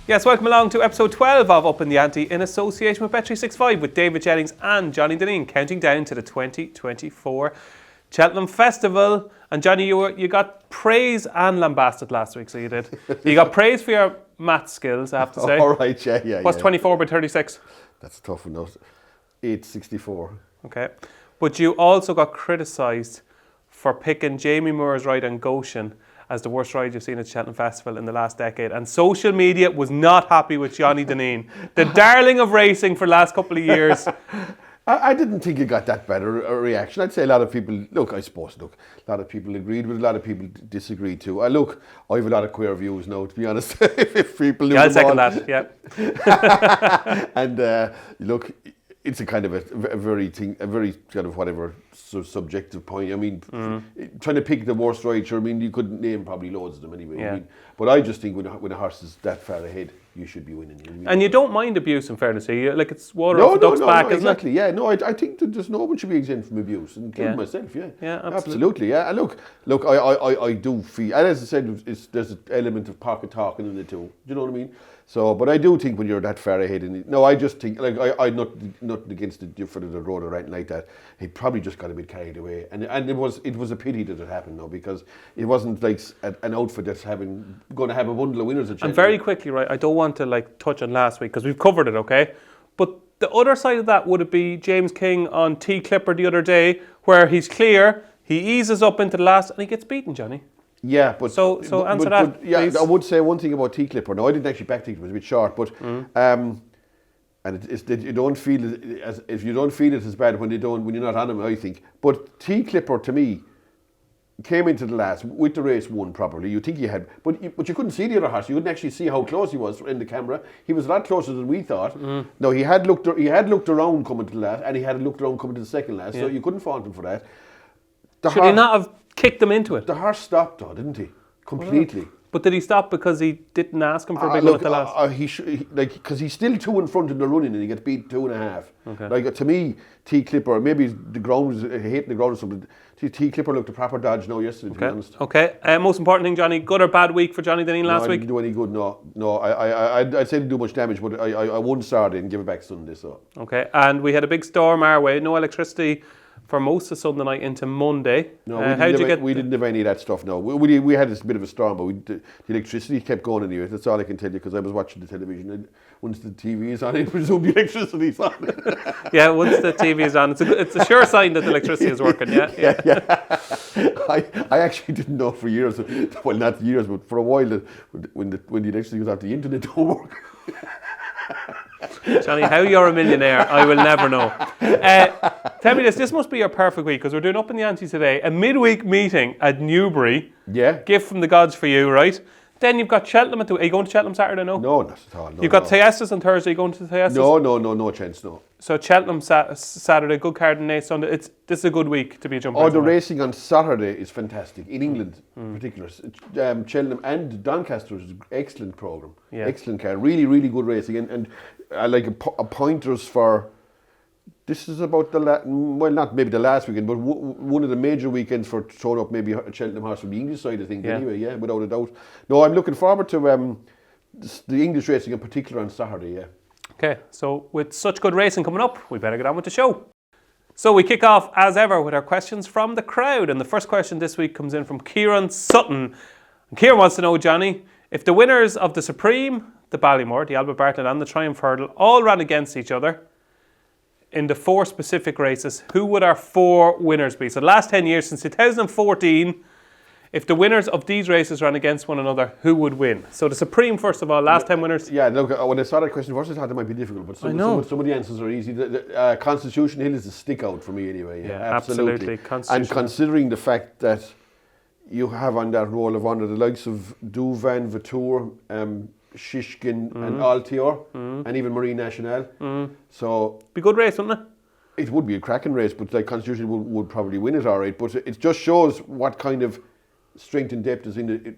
Yes, welcome along to episode 12 of Upping The Ante in association with Bet365 with David Jennings and Johnny Dineen, counting down to the 2024 Cheltenham Festival. And Johnny, you got praise and lambasted last week, so you did. You got praise for your math skills, I have to say. All right, yeah. What's 24 by 36? That's a tough one. 864. Okay. But you also got criticised for picking Jamie Moore's ride on Goshen as the worst ride you've seen at Cheltenham Festival in the last decade. And social media was not happy with Johnny Dineen, the darling of racing for the last couple of years. I didn't think it got that bad a reaction. I'd say a lot of people, a lot of people agreed with it, a lot of people disagreed too. I have a lot of queer views now, to be honest. If people knew I'll second that, yeah. And it's a kind of a very kind of whatever subjective point. I mean, trying to pick the worst ride, sure, I mean, you could name probably loads of them anyway. Yeah. I mean, but I just think when a horse is that far ahead, you should be winning. You know what I mean? And you don't mind abuse, in fairness to you. Like, it's water off the duck's back, isn't exactly. it? Yeah, no, I think that there's no one should be exempt from abuse, including myself. Yeah, yeah, absolutely. Yeah, and look, I do feel, and as I said, there's an element of pocket talking in it too. Do you know what I mean? So, but I do think when you're that far ahead, I just think, like, I'm not against the for the road or anything like that. He probably just got a bit carried away, and it was a pity that it happened now, because it wasn't like an outfit that's going to have a bundle of winners at Cheltenham. And very quickly, right, I don't want to like touch on last week because we've covered it, okay? But the other side of that would it be James King on T-Clipper the other day, where he's clear, he eases up into the last, and he gets beaten, Johnny. Yeah, but so answer that. Yeah, please. I would say one thing about T-Clipper. No, I didn't actually back T-Clipper; it was a bit short. But and it's that you don't feel it as if you don't feel it as bad when you're not on him. I think. But T-Clipper to me came into the last with the race won properly. You think he had, but you couldn't see the other horse. You couldn't actually see how close he was in the camera. He was a lot closer than we thought. No, he had looked around coming to the last, and he had looked around coming to the second last. Yeah. So you couldn't fault him for that. Should he not have kicked them into it? The horse stopped though, didn't he? Completely. But did he stop because he didn't ask him for a big one at the last? Because he's still 2 in front in the running and he gets beat 2.5. Okay. Like, to me, T-Clipper, maybe the ground was hitting the ground or something. T-Clipper looked a proper dodge now yesterday, to be honest. Okay. Most important thing, Johnny, good or bad week for Johnny Dineen last week? I didn't do any good, no. I'd say didn't do much damage, but I won Saturday and give it back Sunday, so. Okay, and we had a big storm our way, no electricity for most of Sunday night into Monday. No, we didn't have any of that stuff, no. We had this bit of a storm, but the electricity kept going anyway. That's all I can tell you, because I was watching the television, and once the TV is on, I presume the electricity's on. Yeah, once the TV is on, it's a sure sign that the electricity is working, yeah. I actually didn't know for years, well, not years, but for a while, that when the electricity goes off, the internet don't work. Johnny, how you're a millionaire, I will never know. Tell me this must be your perfect week, because we're doing Upping The Ante today, a midweek meeting at Newbury. Yeah. Gift from the gods for you, right? Then you've got Cheltenham. Are you going to Cheltenham Saturday, no? No, not at all. No, you've got Thyestes on Thursday. Are you going to Thyestes? No chance, no. So Cheltenham Saturday, good card and Nace Sunday. This is a good week to be a jumper. Oh, the racing on Saturday is fantastic. In England, in particular. Cheltenham and Doncaster is an excellent programme. Yeah. Excellent card. Really, really good racing. And I like a pointers for... This is about not maybe the last weekend, but one of the major weekends for throwing up maybe a Cheltenham horse from the English side, I think, anyway, yeah, without a doubt. No, I'm looking forward to the English racing in particular on Saturday, yeah. Okay, so with such good racing coming up, we better get on with the show. So we kick off, as ever, with our questions from the crowd. And the first question this week comes in from Kieran Sutton. And Kieran wants to know, Johnny, if the winners of the Supreme, the Ballymore, the Albert Bartlett and the Triumph Hurdle all ran against each other in the 4 specific races, who would our 4 winners be? So the last 10 years, since 2014, if the winners of these races ran against one another, who would win? So the Supreme, first of all, last 10 winners. Yeah, look, when I saw that question first, I thought it might be difficult, but some of the answers are easy. The Constitution Hill is a stick out for me anyway. Yeah, absolutely. And considering the fact that you have on that roll of honour the likes of Douvan, Vautour, Shishkin and Altior, and even Marine Nationale. So be a good race, wouldn't it? It would be a cracking race, but like Constitution would probably win it all right. But it just shows what kind of strength and depth is in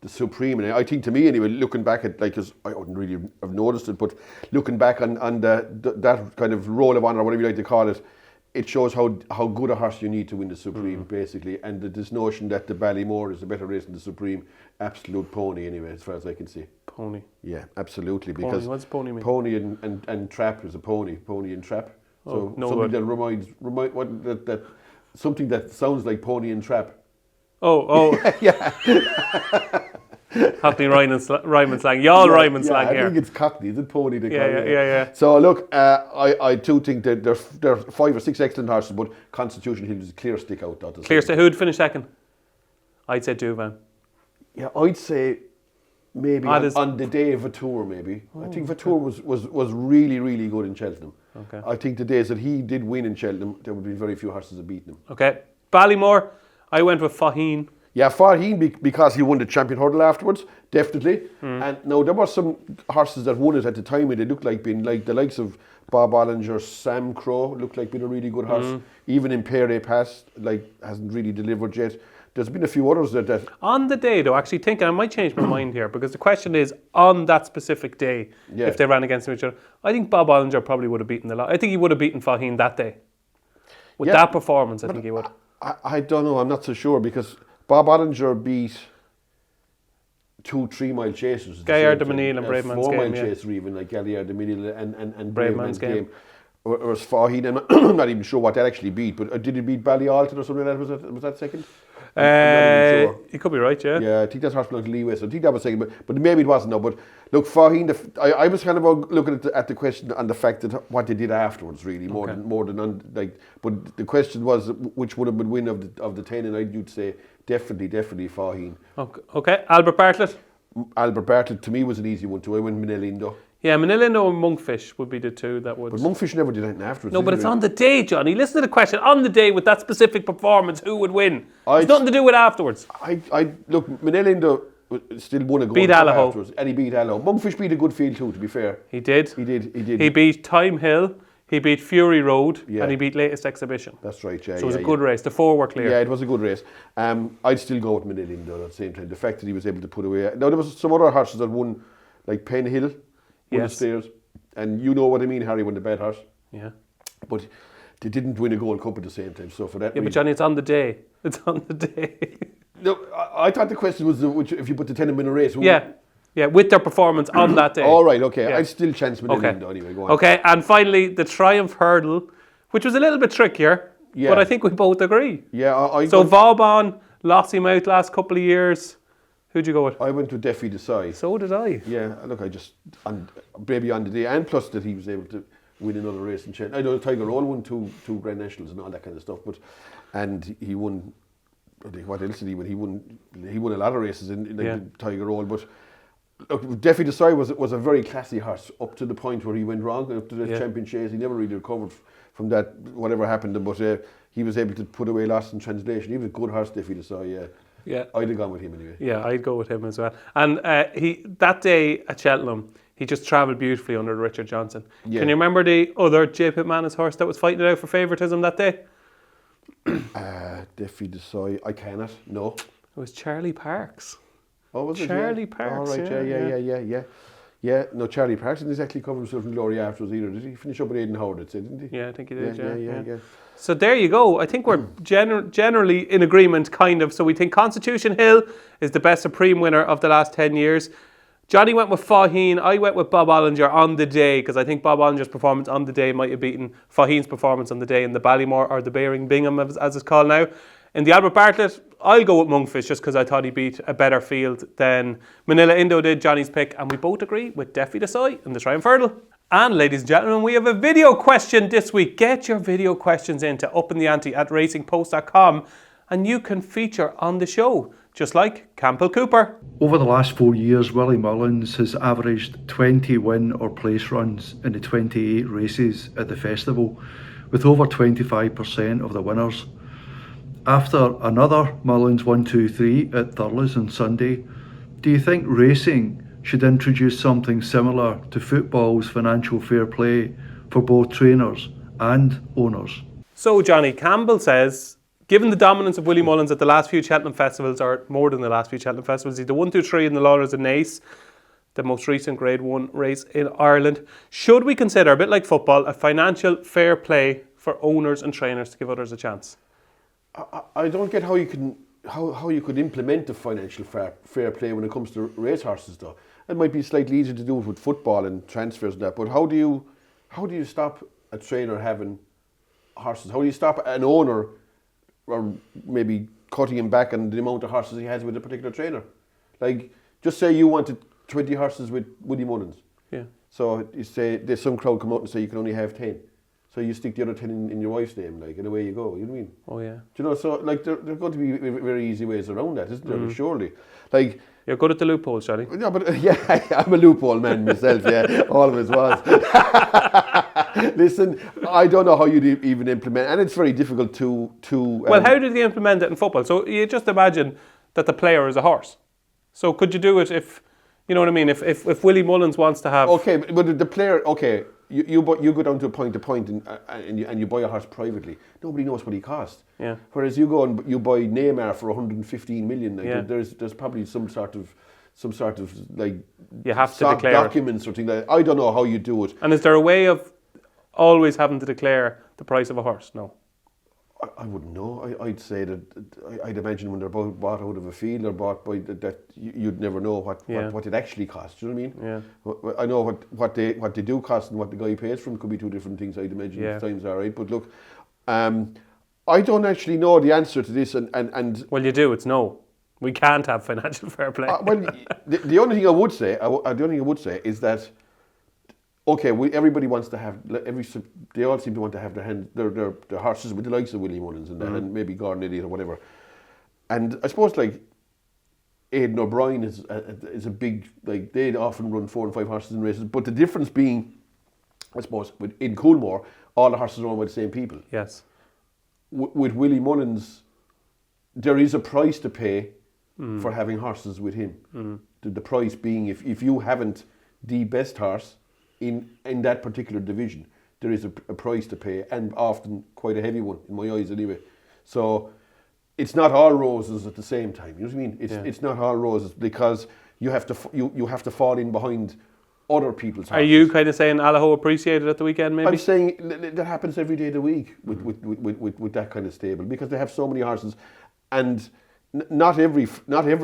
the Supreme. And I think, to me anyway, looking back at, like, cause I wouldn't really have noticed it, but looking back on that kind of roll of honour, whatever you like to call it, it shows how good a horse you need to win the Supreme, basically. And this notion that the Ballymore is a better race than the Supreme, absolute pony anyway, as far as I can see. Pony. Yeah, absolutely. Pony. Because What's pony mean? Pony and trap is a pony. Pony and trap. So no something good. that something that sounds like pony and trap. Oh. Yeah. Happy rhyming slang. Y'all rhyming slang I here. think it's Cockney. Is it pony? They call it? Yeah. So look, I do think that there are 5 or 6 excellent horses, but Constitution Hill is a clear stick out. Clear stick. Who'd finish second? I'd say Duvan. Yeah, I'd say maybe on the day of Vatour, maybe. I think Vatour was really, really good in Cheltenham. Okay. I think the days that he did win in Cheltenham, there would be very few horses that beat him. Okay. Ballymore, I went with Faheen. Yeah, Faheen, because he won the champion hurdle afterwards, definitely. And now there were some horses that won it at the time, and they looked like being like the likes of Bob Ollinger, Sam Crow, looked like being a really good horse. Even in Pere Pass, hasn't really delivered yet. There's been a few others that On the day, though, actually thinking, I might change my mind here, because the question is, on that specific day, if they ran against each other, I think Bob Ollinger probably would have beaten the lot. I think he would have beaten Faheen that day. With that performance, I think he would. I don't know, I'm not so sure, because Bob Ollinger beat 2 3-mile chasers. Gaillard de Menil and Brave Man's Game. 4-mile chaser even, like Gaillard de Menil and Brave Man's Game. Whereas Faheen, and I'm not even sure what that actually beat, but did he beat Ballyalton or something like that? Was that second? I'm not even sure. You could be right, yeah. Yeah, I think that's horse belongs to Lee West. I think that was second, but maybe it wasn't. No, but look, Faheen. I was kind of looking at the question and the fact that what they did afterwards, really, more than on, like. But the question was which would have been win of the 10, and I'd say definitely Faheen. Okay, Albert Bartlett. Albert Bartlett to me was an easy one too. I went Manilindo. Yeah, Manilindo and Monkfish would be the two that would. But Monkfish never did anything afterwards. No, but it's on the day, Johnny. Listen to the question. On the day with that specific performance, who would win? It's nothing to do with afterwards. I look, Manilindo still won a goal beat Allaho afterwards, and he beat Allaho. Monkfish beat a good field too, to be fair. He did. He beat Time Hill. He beat Fury Road, Yeah. and he beat Latest Exhibition. That's right, yeah. So it was a good race. The 4 were clear. Yeah, it was a good race. I'd still go with Manilindo at the same time. The fact that he was able to put away. Now, there was some other horses that won, like Penn Hill, won the stairs. And you know what I mean, Harry, won the bad horse. Yeah. But they didn't win a Gold Cup at the same time. So for that Yeah, but Johnny, it's on the day. It's on the day. No, I thought the question was if you put the 10 in a race. Yeah, with their performance on that day. All right, okay. Yeah. I'd still chance Manilindo anyway. Go on. Okay, and finally, the Triumph Hurdle, which was a little bit trickier, but I think we both agree. Yeah, So Vauban lost him out last couple of years. Who'd you go with? I went with Defi Desai. So did I. Yeah, look, maybe on the day, and plus that he was able to win another race in Cheltenham. I know Tiger Roll won two Grand Nationals and all that kind of stuff, and he won. What else did he win? He won a lot of races in the Tiger Roll, but. Look, Defi Desai was a very classy horse up to the point where he went wrong, up to the champion chase. He never really recovered from that, whatever happened, but he was able to put away Lost in Translation. He was a good horse, Defi Desai, yeah. I'd have gone with him anyway. Yeah, I'd go with him as well. And that day at Cheltenham, he just travelled beautifully under Richard Johnson. Yeah. Can you remember the other J. Pitman's horse that was fighting it out for favouritism that day? Defi Desai, I cannot, no. It was Charlie Parks. Oh, was Charlie it? Parks. All right, yeah. No, Charlie Parks didn't exactly cover himself in glory afterwards either. Did he finish up with Aidan Howard, didn't he? Yeah, I think he did, yeah. So there you go. I think we're generally in agreement, kind of. So we think Constitution Hill is the best Supreme winner of the last 10 years. Johnny went with Faheen. I went with Bob Ollinger on the day, because I think Bob Ollinger's performance on the day might have beaten Faheen's performance on the day in the Ballymore, or the Bearing Bingham, as it's called now. In the Albert Bartlett, I'll go with Monkfish just because I thought he beat a better field than Manila Indo did, Johnny's pick, and we both agree with Defi Desai in the Triumph Hurdle. And ladies and gentlemen, we have a video question this week. Get your video questions in to uppingtheante@racingpost.com and you can feature on the show, just like Campbell Cooper. Over the last 4 years, Willie Mullins has averaged 20 win or place runs in the 28 races at the festival, with over 25% of the winners. After another Mullins 1-2-3 at Thurles on Sunday, do you think racing should introduce something similar to football's financial fair play for both trainers and owners? So Johnny, Campbell says, given the dominance of Willie Mullins at the last few Cheltenham festivals, or more than the last few Cheltenham festivals, he's the 1-2-3 in the Lawners and Naas, the most recent Grade 1 race in Ireland. Should we consider, a bit like football, a financial fair play for owners and trainers to give others a chance? I don't get how you could implement the financial fair play when it comes to racehorses, though. It might be slightly easier to do it with football and transfers and that, but how do you stop a trainer having horses? How do you stop an owner or maybe cutting him back on the amount of horses he has with a particular trainer? Like, just say you wanted 20 horses with Woody Mullins. Yeah. So you say there's some crowd come out and say you can only have 10. So you stick the other 10 in your wife's name, like, and away you go. You know what I mean? Oh yeah. Do you know? So like there are going to be very easy ways around that, isn't there? Surely, like. You're good at the loopholes, Johnny. Yeah, but I'm a loophole man myself. Yeah, always was. Listen, I don't know how you'd even implement, and it's very difficult to. Well, how did they implement it in football? So you just imagine that the player is a horse. So could you do it if, you know what I mean? If Willie Mullins wants to have. Okay, but the player. Okay, you go down to point and you buy a horse privately. Nobody knows what he costs. Yeah. Whereas you go and you buy Neymar for 115 million. Like, Yeah. there's probably some sort of like. You have to soft declare documents or things like that. I don't know how you do it. And is there a way of always having to declare the price of a horse? No. I wouldn't know. I'd say that I'd imagine when they're bought out of a field or bought by that you'd never know what it actually costs. Do you know what I mean? Yeah. I know what they do cost and what the guy pays for them could be two different things. I'd imagine at times, all right. But look, I don't actually know the answer to this. And Well, you do. It's no. We can't have financial fair play. well, the only thing I would say, is that. Okay, everybody wants to have they all seem to want to have their horses with the likes of Willie Mullins and that, and maybe Gordon Idiot or whatever. And I suppose like Aidan O'Brien is a big, like, they often run 4 and 5 horses in races. But the difference being, I suppose, in Coolmore, all the horses are owned by the same people. Yes. With Willie Mullins, there is a price to pay for having horses with him. The price being, if you haven't the best horse in that particular division, there is a price to pay, and often quite a heavy one in my eyes anyway. So it's not all roses at the same time. You know what I mean? It's not all roses, because you have to fall in behind other people's horses. Are you kind of saying Allaho appreciated at the weekend, maybe? I'm saying that happens every day of the week with that kind of stable, because they have so many horses, and not every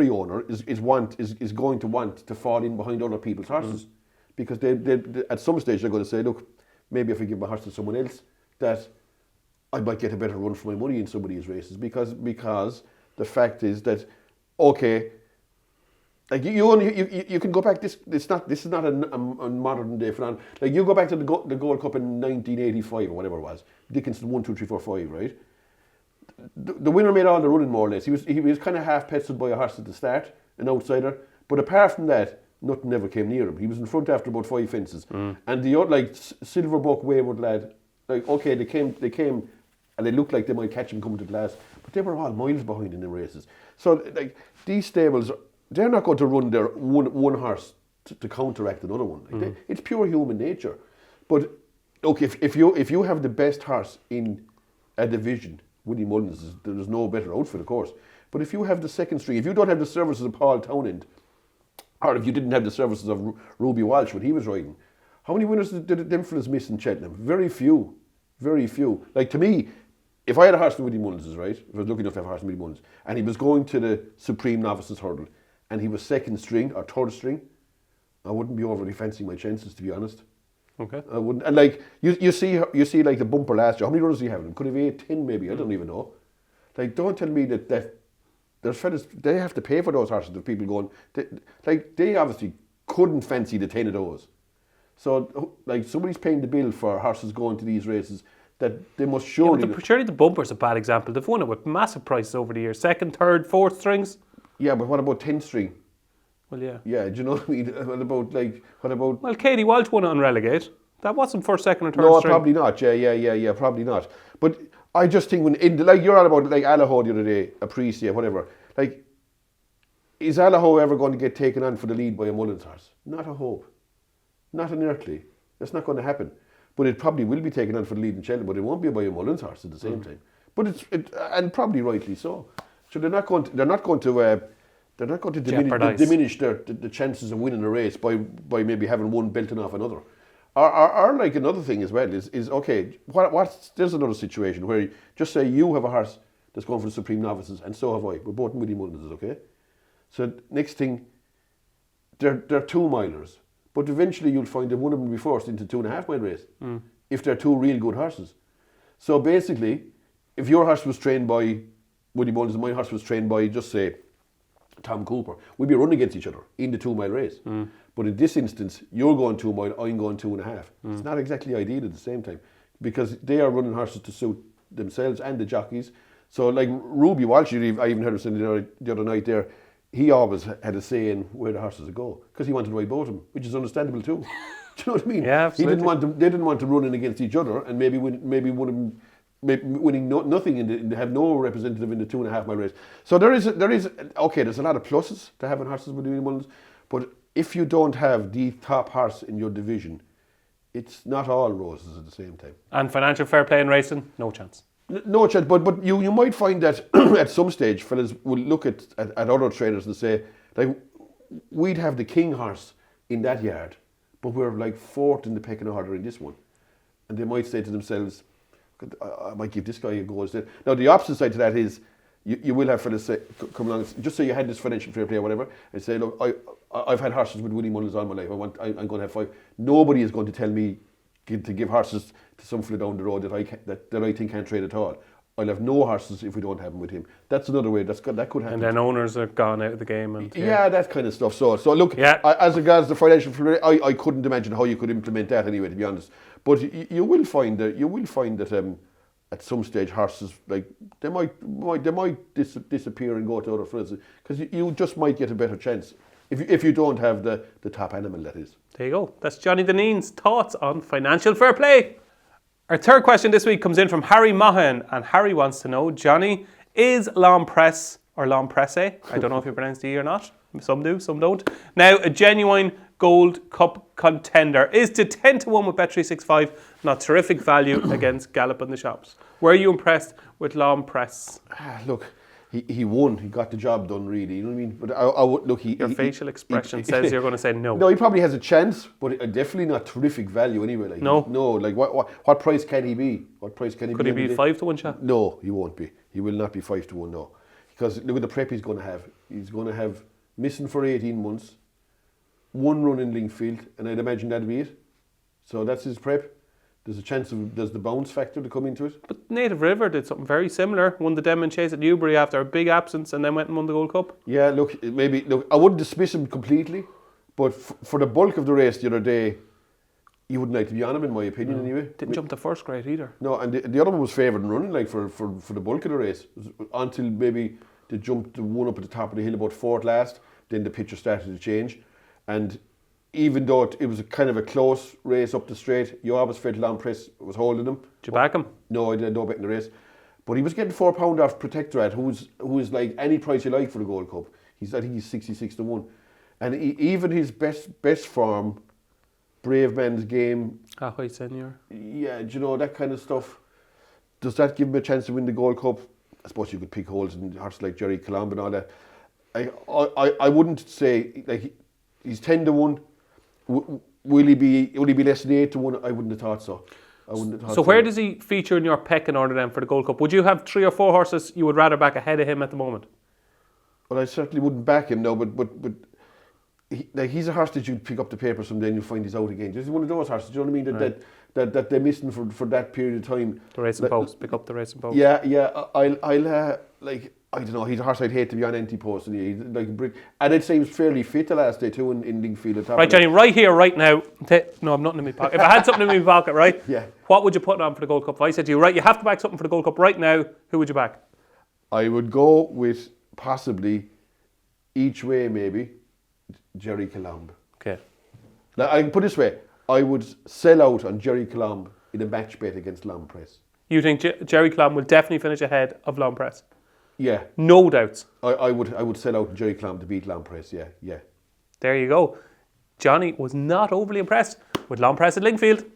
owner is going to want to fall in behind other people's horses, because they at some stage they're going to say, look, maybe if I give my horse to someone else, that I might get a better run for my money in some of these races, because the fact is that, okay, like you can go back. This is not a modern day phenomenon. Like, you go back to the Gold Cup in 1985 or whatever it was. Dickinson 1, 2, 3, 4, 5, right? The winner made all the running, more or less. He was kind of half pested by a horse at the start, an outsider. But apart from that, nothing ever came near him. He was in front after about 5 fences. And the other, like, Silverbuck, Wayward Lad, like, okay, they came, and they looked like they might catch him coming to the last, but they were all miles behind in the races. So, like, these stables, they're not going to run their one horse to counteract another one. Like, it's pure human nature. But look, if you have the best horse in a division, Willie Mullins, there's no better outfit, of course. But if you have the second string, if you don't have the services of Paul Townend, or if you didn't have the services of Ruby Walsh when he was riding, how many winners did Dimfries miss in Cheltenham? Very few. Very few. Like, to me, if I had a horse in Willie Mullins, right, if I was lucky enough to have a horse in Willie Mullins, and he was going to the Supreme Novices Hurdle, and he was second string or third string, I wouldn't be overly fancying my chances, to be honest. Okay. I wouldn't. And like, you see like the bumper last year. How many runners do you have? Could have 8, 10 maybe. I don't even know. Like, don't tell me that there's fellas, they have to pay for those horses. The people going, they obviously couldn't fancy the 10 of those. So, like, somebody's paying the bill for horses going to these races, that they must surely. Yeah, surely the bumper's a bad example. They've won it with massive prices over the years. 2nd, 3rd, 4th strings. Yeah, but what about 10 string? Well, yeah. Yeah, do you know what I mean? What about? Well, Katie Walsh won it on Relegate. That wasn't 1st, 2nd, or 3rd no, string. probably not. Yeah, probably not. But I just think like you're all about, like, Allaho the other day, Apricia, whatever. Like, is Allaho ever going to get taken on for the lead by a Mullins horse? Not a hope. Not an earthly. That's not going to happen. But it probably will be taken on for the lead in Cheltenham, but it won't be by a Mullins horse at the same time. But and probably rightly so. So they're not going to diminish the chances of winning a race by maybe having one belting off another. Or like another thing as well is okay, there's another situation where just say you have a horse that's going for the Supreme Novices and so have I. We're both in Willie Mullins, okay? So next thing, they're 2 milers. But eventually you'll find that one of them will be forced into 2.5 mile race if they're 2 real good horses. So basically, if your horse was trained by Willie Mullins and my horse was trained by, just say, Tom Cooper, we'd be running against each other in the 2 mile race. But in this instance, you're going 2 mile, I'm going 2.5. It's not exactly ideal at the same time because they are running horses to suit themselves and the jockeys. So like Ruby Walsh, I even heard him saying the other night there, he always had a say in where the horses would go because he wanted to ride both of them, which is understandable too. Do you know what I mean? Yeah, absolutely. They didn't want to run in against each other and maybe winning nothing and have no representative in the 2.5 mile race. So there's a lot of pluses to having horses with Willie Mullins, but if you don't have the top horse in your division, it's not all roses at the same time. And financial fair play in racing, no chance. No chance, but you might find that at some stage fellas will look at other trainers and say, like, we'd have the king horse in that yard, but we're like 4th in the pecking order in this one. And they might say to themselves, I might give this guy a go instead. Now the opposite side to that is, you will have fellas say, come along, just say you had this financial fair play or whatever, and say, look, I've had horses with Willie Mullins all my life, I'm going to have 5. Nobody is going to tell me to give horses to some fella down the road that I think can't trade at all. I'll have no horses if we don't have them with him. That's another way. That could happen. And then owners are gone out of the game. And yeah, that kind of stuff. So look, as regards the financial fair play, I couldn't imagine how you could implement that anyway, to be honest. But you will find that at some stage horses, like they might disappear and go to other friends because you just might get a better chance if you don't have the top animal, that is. There you go. That's Johnny Dineen's thoughts on financial fair play. Our third question this week comes in from Harry Mahan, and Harry wants to know, Johnny, is L'Empresse or L'Empresse, I don't know if you pronounce the E or not, some do, some don't, now a genuine Gold Cup contender? Is to 10-1 with Bet365 not terrific value against Gallop in the shops? Were you impressed with L'Empresse? Look, he won. He got the job done, really. You know what I mean? But I would look. Your facial expression says you're going to say no. No, he probably has a chance, but definitely not terrific value anyway. Like, no. Like what price can he be? What price can he be? Could he be 5-1 shot? No, he won't be. He will not be 5-1. No, because look at the prep he's going to have. He's going to have missing for 18 months, 1 run in Lingfield, and I'd imagine that'll be it. So that's his prep. There's a chance there's the bounce factor to come into it. But Native River did something very similar. Won the Denman Chase at Newbury after a big absence and then went and won the Gold Cup. Yeah, look, I wouldn't dismiss him completely, but for the bulk of the race the other day, you wouldn't like to be on him, in my opinion, anyway. Didn't jump the first grade either. No, and the other one was favoured in running, like for the bulk of the race, until maybe they jumped the one up at the top of the hill about 4th last. Then the picture started to change, and even though it was a kind of a close race up the straight, you always felt L'Empresse was holding him. Did you back him? No, I did no bet in the race. But he was getting £4 off Protectorate, who is like any price you like for the Gold Cup. I think he's 66-1. And even his best form, Brave Man's Game. Ahoy Senior. Yeah, do you know, that kind of stuff. Does that give him a chance to win the Gold Cup? I suppose you could pick holes in horses like Jerry Colomb and all that. I wouldn't say, like, he's 10-1. Will he be less than 8-1? I wouldn't have thought so. So where does he feature in your pecking order then for the Gold Cup? Would you have 3 or 4 horses you would rather back ahead of him at the moment? Well, I certainly wouldn't back him, no, but he's a horse that you'd pick up the paper someday and you'll find he's out again. He's one of those horses, do you know what I mean? That they're missing for that period of time. The Racing Post, pick up the Racing Post. Yeah, I'll like, I don't know, he's a horse I'd hate to be on Ante-Post, and he's like a brick. And I'd say he was fairly fit the last day too in Lingfield. Right, Johnny, right here, right now. No, I'm not in my pocket. If I had something in my pocket, right? Yeah. What would you put on for the Gold Cup? If I said to you, right, you have to back something for the Gold Cup right now, who would you back? I would go with possibly each way, maybe Jerry Colomb. Okay. Now I can put it this way: I would sell out on Jerry Colomb in a match bet against L'Empresse. You think Jerry Colomb will definitely finish ahead of L'Empresse? Yeah. No doubts. I would sell out Jerry Colomb to beat L'Empresse, yeah. There you go. Johnny was not overly impressed with L'Empresse at Lingfield.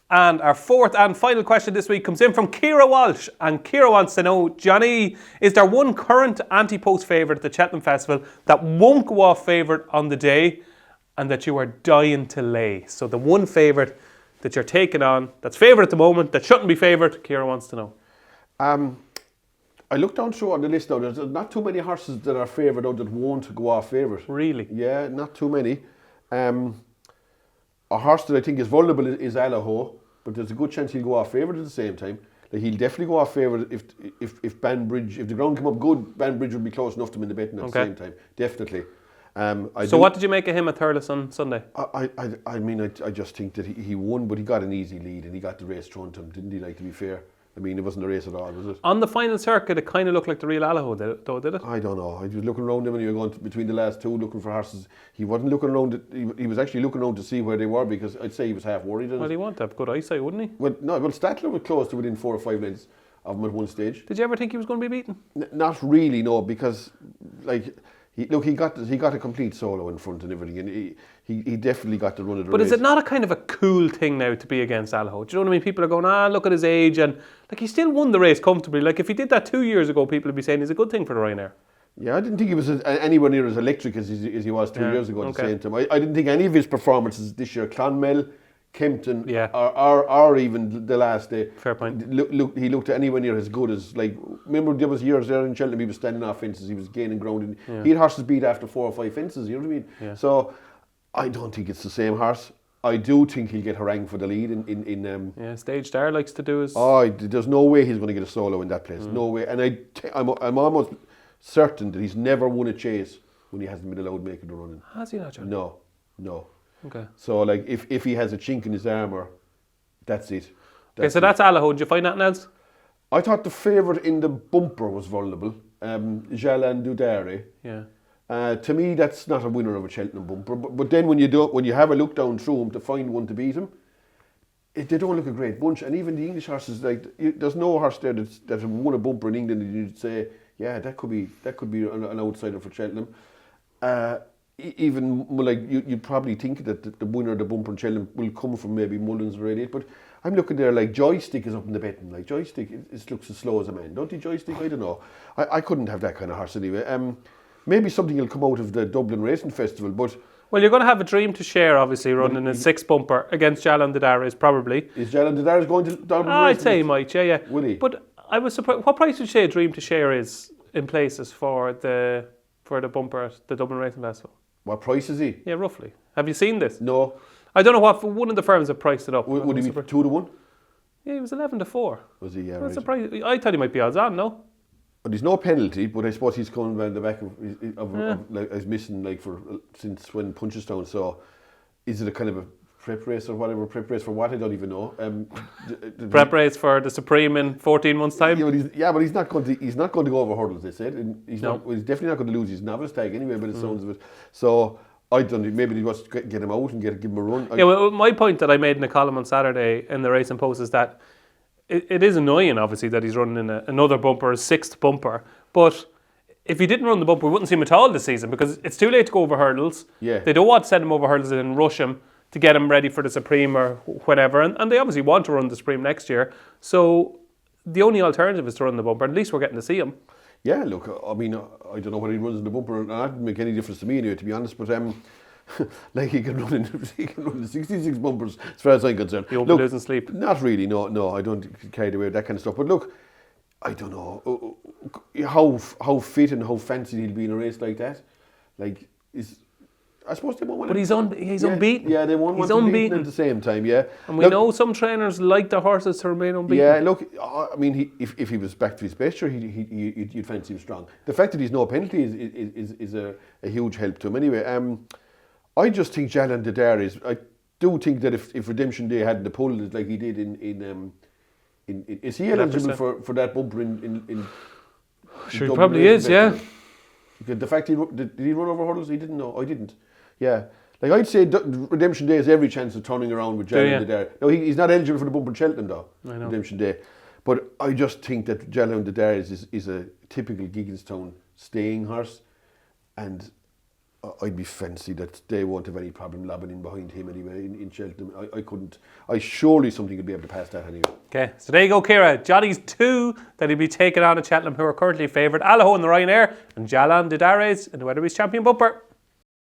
And our fourth and final question this week comes in from Ciara Walsh. And Ciara wants to know, Johnny, is there one current Ante-Post favourite at the Cheltenham Festival that won't go off favourite on the day and that you are dying to lay? So the one favourite that you're taking on, that's favourite at the moment, that shouldn't be favourite? Ciara wants to know. I looked down through on the list now. There's not too many horses that are favoured out that won't go off favourite. Really? Yeah, not too many. A horse that I think is vulnerable is Allaho, but there's a good chance he'll go off favourite at the same time. Like, he'll definitely go off favourite if Banbridge, if the ground came up good, Banbridge would be close enough to him in the betting at the same time. Definitely. So what did you make of him at Thurles on Sunday? I mean, I just think that he won, but he got an easy lead and he got the race thrown to him, didn't he? Like, to be fair. I mean, it wasn't a race at all, was it? On the final circuit, it kind of looked like the real Allaho, did it? I don't know. I was looking around him and you were going between the last two looking for horses. He wasn't looking around. He was actually looking around to see where they were, because I'd say he was half worried. Well, he wanted to have good eyesight, wouldn't he? Well, Statler was close to within 4 or 5 lengths of him at one stage. Did you ever think he was going to be beaten? Not really, no, because like he got a complete solo in front and everything, and he definitely got the run of the race. But is it not a kind of a cool thing now to be against Allaho? Do you know what I mean? People are going, look at his age, and like, he still won the race comfortably. Like, if he did that 2 years ago, people would be saying he's a good thing for the Ryanair. Yeah, I didn't think he was anywhere near as electric as he was 2 years ago at the same time. I didn't think any of his performances this year, Clonmel, Kempton, or even the last day. Fair point. He looked anywhere near as good as, like, remember there was years there in Cheltenham, he was standing off fences, he was gaining ground, and he had horses beat after 4 or 5 fences, you know what I mean? Yeah. So I don't think it's the same horse. I do think he'll get harangued for the lead in Stage Star likes to do his... there's no way he's going to get a solo in that place. No way. And I'm almost certain that he's never won a chase when he hasn't been allowed making the running. Has he not, John? No. Okay. So, like, if he has a chink in his armour, that's it. That's Allaho. Did you find anything else? I thought the favourite in the bumper was vulnerable. Jalan Dudare. Yeah. To me, that's not a winner of a Cheltenham bumper. But then when you have a look down through him to find one to beat him, they don't look a great bunch. And even the English horses, like, there's no horse there that have won a bumper in England and you'd say, yeah, that could be an outsider for Cheltenham. Even like you'd probably think that the winner of the bumper in Cheltenham will come from maybe Mullins or Radiate, but I'm looking there, like, Joystick is up in the betting. Like, Joystick, it looks as slow as a man, don't he? Joystick, I don't know. I couldn't have that kind of horse anyway. Maybe something will come out of the Dublin Racing Festival, but... Well, you're going to have a Dream to Share, obviously, running a 6 bumper against Jalan Dadares, probably. Is Jalan Dadares going to Dublin Racing? I'd say he might, yeah. Will he? But I was surprised. What price would you say a Dream to Share is in places for the bumper at the Dublin Racing Festival? What price is he? Yeah, roughly. Have you seen this? No. I don't know what one of the firms have priced it up. Would he be 2 to 1? Yeah, he was 11 to 4. Was he? Yeah, That's right. surprised. I thought he might be odds on, no? But there's no penalty, but I suppose he's coming around the back of like, he's missing, like, since when Punchestown. So is it a kind of a prep race or whatever? Prep race for what? I don't even know. Prep race for the Supreme in 14 months' time. But he's not going to go over hurdles, they said. And he's definitely not going to lose his novice tag anyway, by the sounds of it. So I don't know. Maybe he wants to get him out and give him a run. Well, my point that I made in a column on Saturday in the Racing Post is that it is annoying, obviously, that he's running in another bumper, a 6th bumper. But if he didn't run the bumper, we wouldn't see him at all this season, because it's too late to go over hurdles. Yeah. They don't want to send him over hurdles and rush him to get him ready for the Supreme or whatever. And they obviously want to run the Supreme next year. So the only alternative is to run the bumper. At least we're getting to see him. Yeah, look, I mean, I don't know whether he runs in the bumper. That didn't make any difference to me anyway, to be honest. But like, he can run the 66 bumpers, as far as I'm concerned. You won't be losing sleep. Not really, no, I don't get carried away with that kind of stuff. But look, I don't know how fit and how fancy he'll be in a race like that. Like, I suppose they won't want. But he's unbeaten. Yeah, they won't want to beat him at the same time. Yeah, and we know some trainers like their horses to remain unbeaten. Yeah, look, I mean, if he was back to his best, sure, you'd fancy him strong. The fact that he's no penalty is a huge help to him. Anyway, I just think Jalan Dadares. I do think that if Redemption Day hadn't pulled it like he did in is he eligible for that bumper in sure, he probably is. Yeah. The fact did he run over hurdles? He didn't know. I didn't. Yeah. Like, I'd say Redemption Day has every chance of turning around with Jalan Dadares. No, he's not eligible for the bumper in Cheltenham, though. I know. Redemption Day. But I just think that Jalan Dadares is a typical Gigginstown staying horse, and I'd be fancy that they won't have any problem lobbing in behind him anyway in Cheltenham. I couldn't. Surely something would be able to pass that anyway. Okay, so there you go, Ciara. Johnny's 2 that he'll be taking on at Cheltenham, who are currently favoured. Allaho in the Ryanair and Jalan Dadares in the Weatherby's Champion Bumper.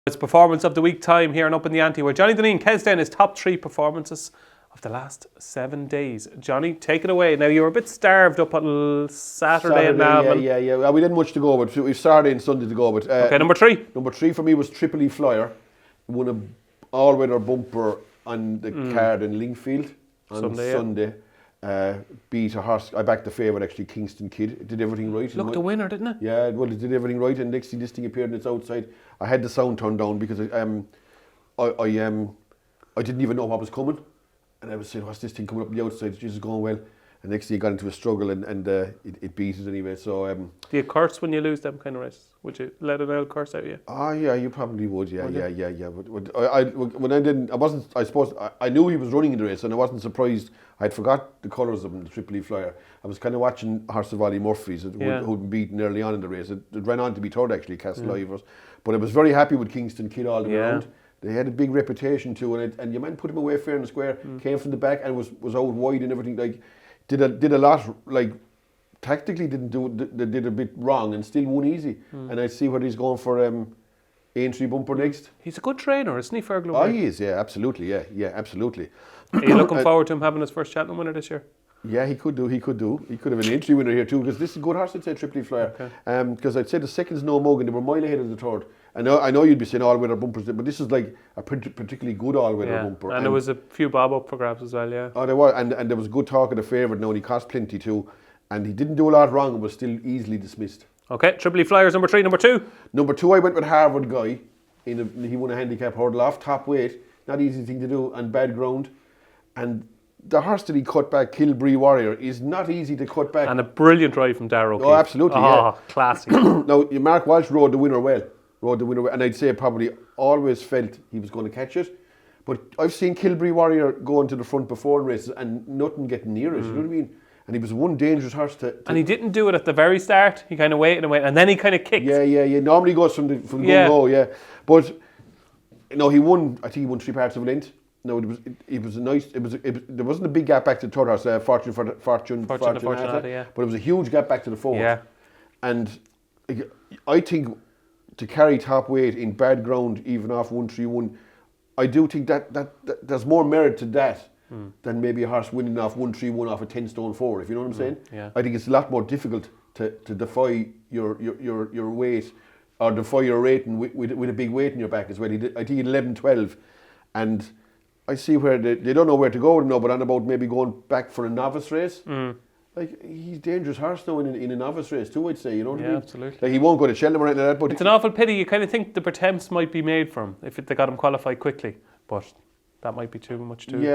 It's performance of the week time here and Up in the Ante, where Johnny Dineen counts down his top 3 performances of of the last 7 days. Johnny, take it away. Now, you were a bit starved up on Saturday at Navan. Yeah. Well, we didn't much to go, but we Saturday and Sunday to go. But Okay, number 3. Number 3 for me was Tripoli Flyer. Won a all-weather bumper on the card in Lingfield on Sunday. Beat a horse. I backed the favourite actually, Kingston Kid. It did everything right. Looked a winner, didn't it? Yeah, well, it did everything right. And next thing, this thing appeared on its outside. I had the sound turned down because I didn't even know what was coming. And I was saying, what's this thing coming up on the outside? It's just going well. And next thing it got into a struggle and it beat it anyway. So do you curse when you lose them kind of races? Would you let an old curse out of you? Oh yeah, you probably would. Yeah. But when I didn't, I wasn't. I suppose I knew he was running in the race, and I wasn't surprised. I'd forgot the colours of him, the Tripoli Flyer. I was kind of watching Horse of Ollie Murphy's who'd been beaten early on in the race. It ran on to be third actually, Castle Ivers. But I was very happy with Kingston Kid all the way around. They had a big reputation too, and your man put him away fair and square. Came from the back and was out wide and everything. Like did a lot. Like tactically they did a bit wrong and still won easy. And I see what he's going for. Aintree bumper next. He's a good trainer, isn't he, Fergal? Oh, he is. Yeah, absolutely. Yeah, absolutely. Are you looking forward to him having his first Cheltenham winner this year? Yeah, he could do. He could have an entry winner here too, because this is a good horse. I'd say Tripoli Flyer. Okay. Because I'd say the second's No Mogan. They were a mile ahead of the third. I know you'd be saying all-weather bumpers, but this is like a particularly good all-weather bumper. And there was a few bob up for grabs as well. Yeah. Oh, there was, and there was good talk of the favourite. Now, and he cost plenty too, and he didn't do a lot wrong and was still easily dismissed. Okay, Tripoli Flyers number 3, number 2. Number 2, I went with Harvard Guy. He won a handicap hurdle off top weight. Not easy thing to do on bad ground, and the horse that he cut back, Kilbree Warrior, is not easy to cut back. And a brilliant drive from Darrow. Oh, absolutely, yeah. Classy. Now, Mark Walsh rode the winner well. And I'd say probably always felt he was going to catch it. But I've seen Kilbree Warrior go into the front before in races and nothing getting near it, you know what I mean? And he was one dangerous horse to... And he didn't do it at the very start. He kind of waited, and then he kind of kicked. Yeah. Normally he goes from go, yeah. But, no, he won, I think he won 3 parts of a length. No, there wasn't a big gap back to the third horse, Fortune, yeah. But it was a huge gap back to the fourth. Yeah. And I think to carry top weight in bad ground, even off 131, I do think that there's more merit to that than maybe a horse winning off 131 off a 10 stone 4, if you know what I'm saying. Yeah. I think it's a lot more difficult to defy your weight or defy your rating with a big weight in your back as well. I think he did 11-12, and I see where they don't know where to go now, but on about maybe going back for a novice race. Like, he's a dangerous horse now in a novice race too, I'd say, you know what I mean? Absolutely. Like, he won't go to Cheltenham or anything like that, but... It's an awful pity. You kind of think the attempts might be made for him if they got him qualified quickly, but that might be too late.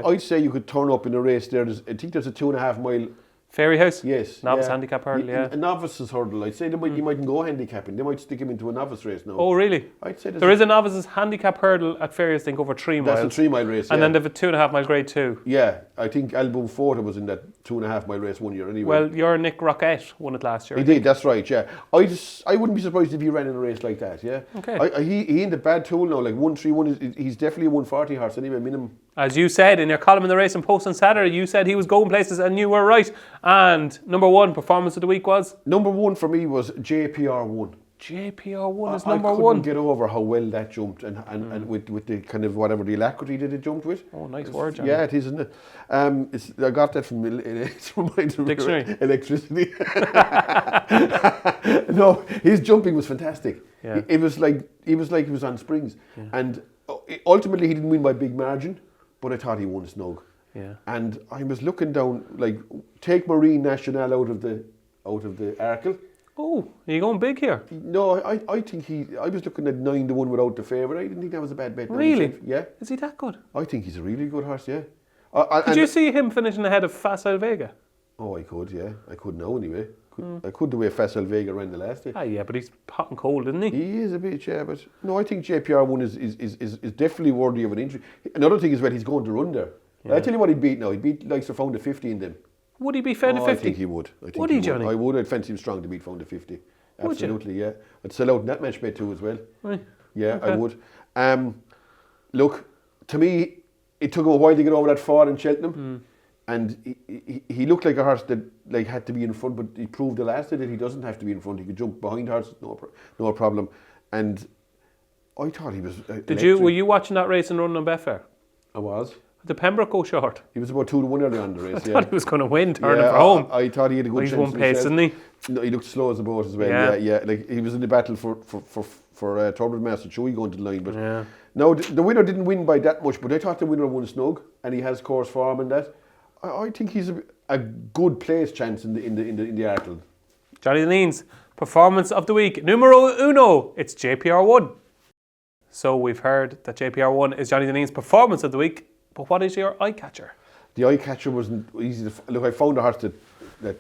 I'd say you could turn up in a race there. I think there's a 2.5 mile... Fairy House? Yes. Novice handicap hurdle, A novice's hurdle. I'd say you mightn't go handicapping. They might stick him into a novice race now. Oh, really? I'd say there is a novice's handicap hurdle at Fairy House, I think, over 3 miles. That's a 3 mile race, And then they have a 2.5 mile grade 2. Yeah, I think Album Forte was in that 2.5 mile race one year anyway. Well, your Nick Rockette won it last year. He did, that's right, yeah. I wouldn't be surprised if he ran in a race like that, yeah. Okay. He ain't a bad tool now, like 131, he's definitely a 140 horse anyway, minimum. As you said in your column in the Racing Post on Saturday, you said he was going places and you were right. And number 1 performance of the week was? Number 1 for me was JPR1. JPR1 is number 1. I couldn't get over how well that jumped and with the kind of whatever the alacrity that it jumped with. Oh, nice word, John. Yeah, it is, isn't it? I got that from Dictionary. Electricity. No, his jumping was fantastic. Yeah. It was like he was on springs, and ultimately he didn't win by big margin, but I thought he won snug. Yeah. And I was looking down, like, take Marine National out of the Arkle. Oh, are you going big here? No, I think I was looking at 9-1 without the favourite. I didn't think that was a bad bet. Really? Yeah. Is he that good? I think he's a really good horse, yeah. Could you see him finishing ahead of Facile Vega? Oh, I could, yeah. I could now anyway. I could the way Facile Vega ran the last day. Ah, yeah, but he's hot and cold, isn't he? He is a bit, yeah, but no, I think JPR1 is definitely worthy of an entry. Another thing is when he's going to run there. Yeah. I tell you what he'd beat now. He'd beat likes of Found a 50 in them. Would he be found a 50? I think he would. Would he, Johnny? I would. I'd fancy him strong to beat Found a 50. Absolutely, yeah. I'd sell out in that match bet too as well. Right. Yeah, Okay. I would. Look, to me, it took him a while to get over that fall in Cheltenham. And he looked like a horse that had to be in front, but he proved the last day that he doesn't have to be in front. He could jump behind horses, no problem. And I thought he was. Were you watching that race and running on Betfair? I was. the Pembroke go short? He was about 2-1 early on the race. I thought he was going to win, turning for home. I thought he had a good He's chance. one pace, didn't he? No, he looked slow as a boat as well. Yeah. Like he was in the battle for Turbid Master Chewy going to the line. But now the winner didn't win by that much, but I thought the winner won snug, and he has course form and that. I think he's a good place chance in the Artel. Johnny Dineen's performance of the week. Numero uno, it's JPR1. So we've heard that JPR1 is Johnny Dineen's performance of the week, but what is your Eyecatcher? The Eyecatcher wasn't easy to look. I found a horse that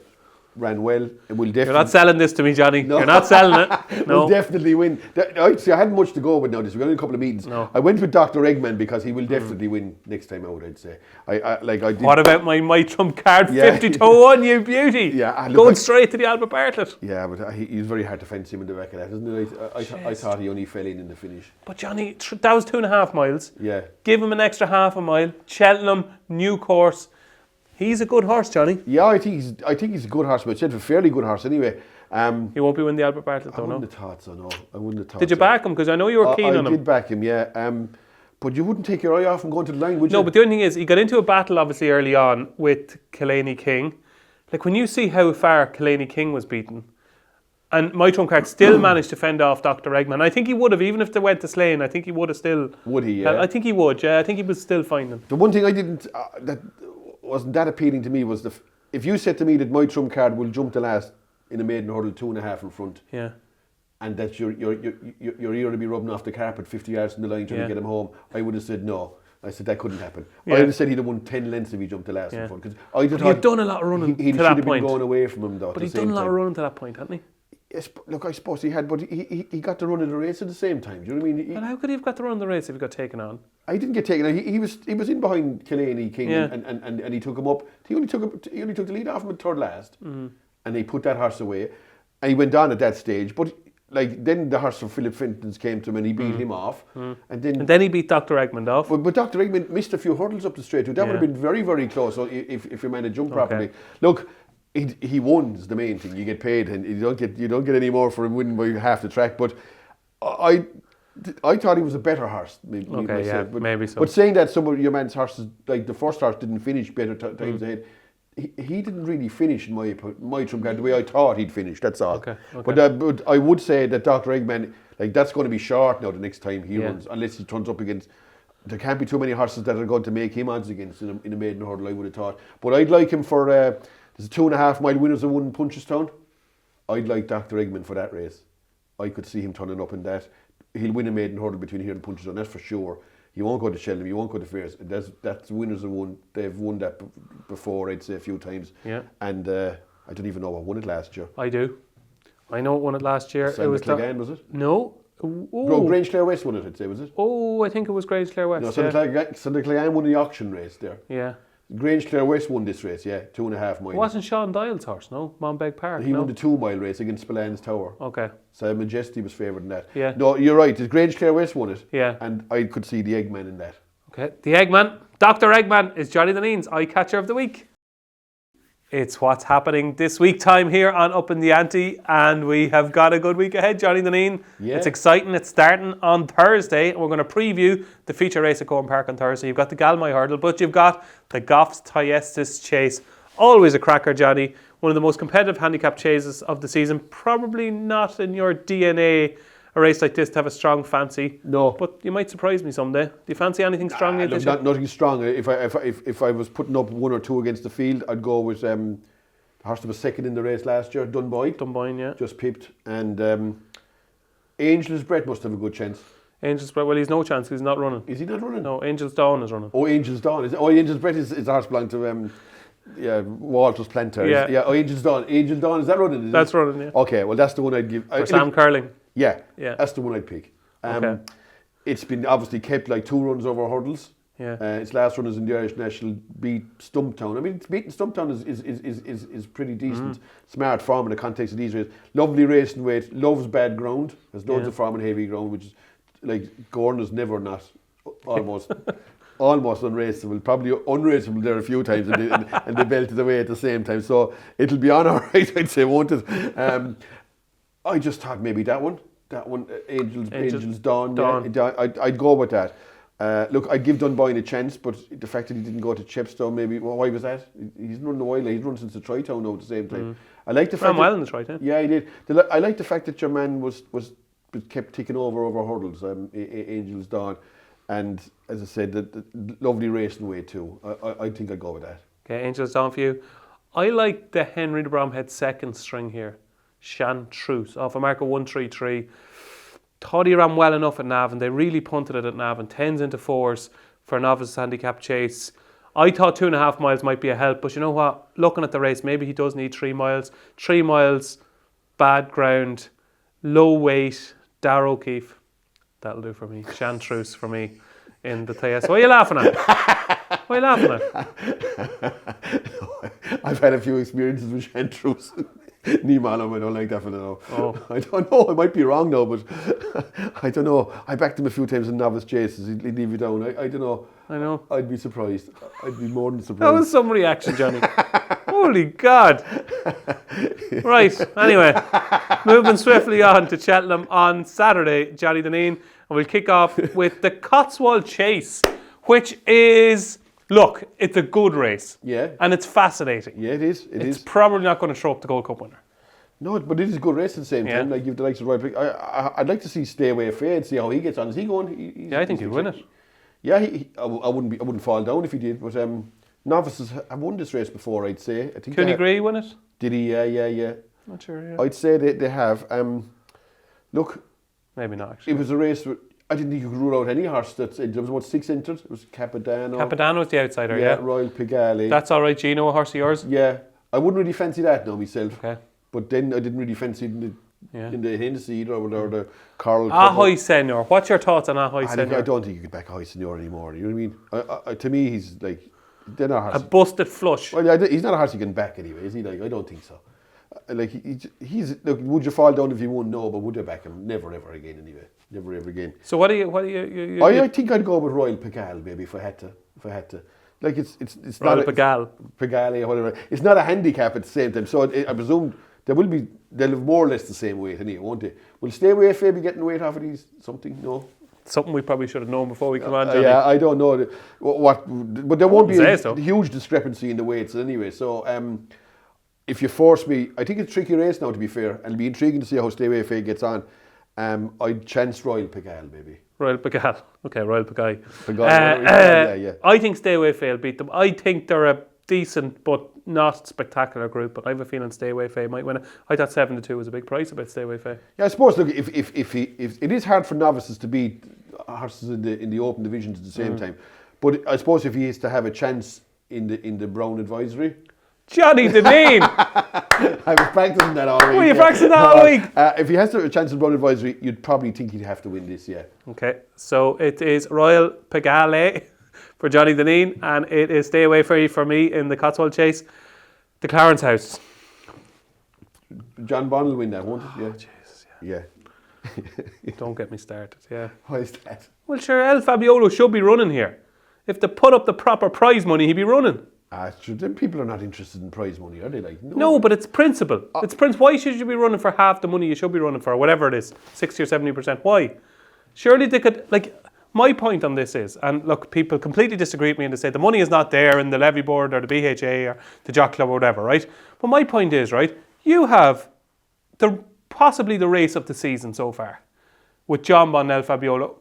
ran well. It will definitely. You're not selling this to me, Johnny. No. You're not selling it. No. Will definitely win. I hadn't much to go with now. This we're only a couple of meetings. No. I went with Dr. Eggman because he will definitely win next time out. I'd say. I did. What about my trump card 50-1? You beauty. Yeah, going straight to the Albert Bartlett. Yeah, but he's very hard to fence him in the back of that, isn't it? I thought he only fell in the finish. But Johnny, that was 2.5 miles. Yeah. Give him an extra half a mile. Cheltenham, new course. He's a good horse, Johnny. Yeah, I think he's a good horse myself, a fairly good horse anyway. He won't be winning the Albert Bartlett though, I wouldn't have thought so, no. I wouldn't have thought Did you back him? Because I know you were keen on him. I did back him, yeah. But you wouldn't take your eye off him going to the line, would you? No, but the only thing is, he got into a battle obviously early on with Killaney King. Like when you see how far Killaney King was beaten, and my trump card still managed to fend off Dr. Eggman. I think he would have, even if they went to Slane, I think he would have still... Would he, yeah? I think he would, yeah. I think he would still find them. The one thing I didn't... that wasn't that appealing to me was if you said to me that my trump card will jump the last in a maiden hurdle 2.5 in front, yeah, and that your ear to be rubbing off the carpet 50 yards from the line trying to get him home, I would have said no. I said that couldn't happen. I would have said he'd have won 10 lengths if he jumped the last in front. But he'd done a lot of running he to should that have point. been going away from him though. But he'd done a lot of running to that point, hadn't he? Yes, look, I suppose he had, but he got the run of the race at the same time. Do you know what I mean? But how could he have got the run of the race if he got taken on? I didn't get taken on. He was in behind Killaney King and he took him up. He only took the lead off him at third last, and he put that horse away, and he went on at that stage. But like then the horse from Philip Fenton's came to him and he beat him off, and then he beat Dr. Eggman off. But Dr. Eggman missed a few hurdles up the straight. That would have been very, very close. So if your man had jumped properly, look. He won is the main thing. You get paid, and you don't get any more for him winning by half the track. But I thought he was a better horse. Maybe so. But saying that some of your man's horses, like the first horse, didn't finish better times ahead. He didn't really finish in my trump card the way I thought he'd finish. That's all. Okay. But I would say that Dr. Eggman, like that's going to be short now the next time he runs, unless he turns up against. There can't be too many horses that are going to make him odds against in a maiden hurdle. I would have thought. But I'd like him for. There's 2.5 mile winners that won in Punchestown. I'd like Dr. Eggman for that race. I could see him turning up in that. He'll win a maiden hurdle between here and Punchestown, that's for sure. He won't go to Cheltenham, he won't go to Fairs. That's winners that won. They've won that before, I'd say, a few times. Yeah. And I don't even know what won it last year. I do. I know it won it last year. It was Clegane, was it? No. No, Grange Clare West won it, I'd say, was it? Oh, I think it was Grange Clare West. No, so the Clegane won the auction race there. Yeah. Grange Clare West won this race, 2.5 miles. Wasn't Sean Dial's horse, no? Monbeg Park, He won the 2 mile race against Spillane Tower. Okay. So Majesty was favoured in that. Yeah. No, you're right. The Grange Clare West won it. Yeah. And I could see the Eggman in that. Okay. The Eggman. Dr. Eggman is Johnny Dineen's Eyecatcher of the week. It's what's happening this week time here on Upping The Ante, and we have got a good week ahead, Johnny Dineen. Yeah. It's exciting. It's starting on Thursday, and we're going to preview the feature race at Gowran Park on Thursday. You've got the Galmai Hurdle, but you've got the Goffs Thyestis Chase. Always a cracker, Johnny. One of the most competitive handicap chases of the season. Probably not in your DNA, a race like this, to have a strong fancy. No. But you might surprise me someday. Do you fancy anything strong in this? Nothing strong. If I was putting up 1 or 2 against the field, I'd go with the horse that was second in the race last year, Dunboyne, yeah. Just pipped. And Angel's Breath must have a good chance. Angel's Breath, well, he's no chance, he's not running. Is he not running? No, Angel's Dawn is running. Oh, Angel's Dawn. Angel's Breath is the horse belonging to Walter's Planter. Yeah. Angel's Dawn. Angel Dawn, is that running? That's running, yeah. Okay, well, that's the one I'd give. For Sam Curling. Yeah, that's the one I'd pick. Okay. It's been obviously kept like 2 runs over hurdles. Yeah. Its last runners in the Irish National beat Stumptown. I mean, beating Stumptown is pretty decent. Smart form in the context of these races. Lovely racing weight. Loves bad ground. Has loads of form in heavy ground, which is like Gowran is never not almost unraceable. Probably unraceable there a few times, and they belted away at the same time. So it'll be on alright, I'd say, won't it? I just thought maybe that one, Angel's Dawn. Yeah, I'd go with that. Look, I'd give Dunboyne a chance, but the fact that he didn't go to Chepstow, maybe, well, why was that? He's running a while, he's run since the Tri-Town now at the same time. I like the fact well in the Tri-Town. Yeah, he did. I like the fact that your man was kept ticking over hurdles, Angels Dawn, and as I said, the lovely racing way too. I think I'd go with that. Okay, Angels Dawn for you. I like the Henry de Bromhead second string here. Chartreuse off a mark of 133. Thought he ran well enough at Navan. They really punted it at Navan. 10s into 4s for a novice handicap chase. I thought 2.5 miles might be a help, but you know what? Looking at the race, maybe he does need 3 miles. 3 miles, bad ground, low weight, Darrow O'Keefe. That'll do for me. Chartreuse for me in the TS. What are you laughing at? What are you laughing at? I've had a few experiences with Chartreuse. Niemalo, I don't like that for now. Oh. I don't know, I might be wrong now, but I don't know. I backed him a few times in novice chases, he'd leave you down. I don't know. I know. I'd be surprised. I'd be more than surprised. That was some reaction, Johnny. Holy God. Right, anyway, moving swiftly on to Cheltenham on Saturday, Johnny Dineen, and we'll kick off with the Cotswold Chase, which is... Look, it's a good race. Yeah. And it's fascinating. Yeah, it is. It's probably not going to throw up the Gold Cup winner. No, but it is a good race at the same time. Like, you've the likes of Roy. I'd like to see Stay Away Fade, see how he gets on. Is he going? I think he'll win it. Yeah, I wouldn't fall down if he did. But novices have won this race before, I'd say. I think Cooney Gray win it? Did he? Yeah. Not sure, yeah. I'd say they have. Look. Maybe not, actually. It was a race where I didn't think you could rule out any horse. There was about 6 entered. It was Capadano. Capadano's the outsider, yeah. Royal Pigalle. That's all right, Gino, a horse of yours? Yeah. I wouldn't really fancy that now myself. Okay. But then I didn't really fancy in the Hennessy either, or the Coral. Ahoy Senior. What's your thoughts on Ahoy Senior? I don't think you could back Ahoy Senior anymore. You know what I mean? To me, he's like, they're not a horse. A busted flush. Well, he's not a horse you can back anyway, is he? Like, I don't think so. Like, he's look. Would you fall down if you won? No, but would you back him? Never, ever again. Anyway, never, ever again. So what do you I think I'd go with Royal Pigalle, maybe, if I had to. Like, it's Royal not Pigalle or whatever. It's not a handicap at the same time. So I presume they'll have more or less the same weight anyway, won't they? Will Stay Away Fade be getting weight off of these? Something? No. Something we probably should have known before we come on, Johnny. Yeah, I don't know but there won't be a so. huge discrepancy in the weights anyway. So if you force me, I think it's a tricky race now, to be fair, and it'll be intriguing to see how Stay Away Fade gets on. I'd chance Royal Pigalle, maybe. Royal Pigalle. Okay, Royal Pigalle. Yeah. I think Stay Away Fade beat them. I think they're a decent but not spectacular group, but I have a feeling Stay Away Fade might win it. I thought 7-2 was a big price about Stay Away Fade. Yeah, I suppose, look, if it is hard for novices to beat horses in the open divisions at the same time, but I suppose if he is to have a chance in the Brown Advisory. Johnny Dineen! I was practicing that all week. Were you practicing that all week? If he has to have a chance in Brown Advisory, you'd probably think he'd have to win this, yeah. Okay, so it is Royal Pigalle for Johnny Dineen, and it is Stay Away Fade for me in the Cotswold Chase. The Clarence House. John Bond will win that, won't he? Yeah. Oh, Jesus, yeah. Don't get me started, yeah. Why is that? Well, sure, El Fabiolo should be running here. If they put up the proper prize money, he'd be running. True. Then people are not interested in prize money, are they? Like, no, but it's principle. It's principle. Why should you be running for half the money you should be running for, whatever it is, 60 or 70%? Why? Surely they could, like, my point on this is, and look, people completely disagree with me and they say the money is not there in the levy board or the BHA or the Jock Club or whatever, right? But my point is, right, you have possibly the race of the season so far with John Bon El Fabiolo.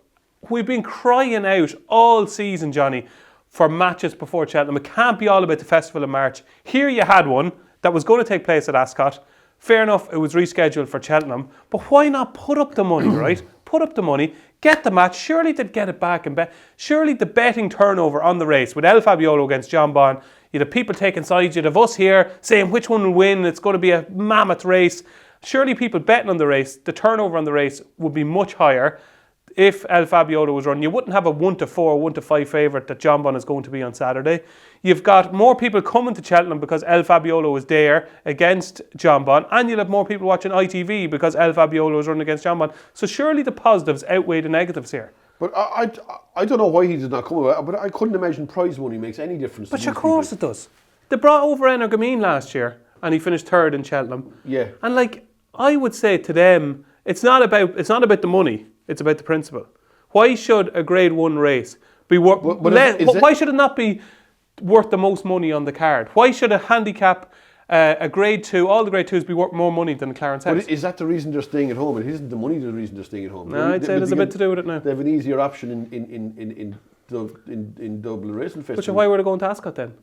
We've been crying out all season, Johnny, for matches before Cheltenham. It can't be all about the festival in March. Here you had one that was going to take place at Ascot. Fair enough, it was rescheduled for Cheltenham. But why not put up the money, right? Put up the money, get the match. Surely they'd get it back and bet. Surely the betting turnover on the race with El Fabiolo against John Bon, you'd have people taking sides, you'd have us here saying which one will win. It's going to be a mammoth race. Surely people betting on the race, the turnover on the race would be much higher. If El Fabiolo was running, you wouldn't have a 1-4, 1-5 favourite that John Bon is going to be on Saturday. You've got more people coming to Cheltenham because El Fabiolo is there against John Bon, and you'll have more people watching ITV because El Fabiolo is running against John Bon. So surely the positives outweigh the negatives here. But I don't know why he did not come about, but I couldn't imagine prize money makes any difference. But of course it does. They brought over Energamine last year, and he finished third in Cheltenham. Yeah. And I would say to them, it's not about the money. It's about the principle. Why should a Grade 1 race be worth... Why should it not be worth the most money on the card? Why should a handicap, a Grade 2, all the Grade 2s be worth more money than Clarence House? But is that the reason they're staying at home? It isn't the money the reason they're staying at home. No, I'd say there's a bit to do with it now. They have an easier option in Dublin Racing Festival. But why were they going to Ascot then?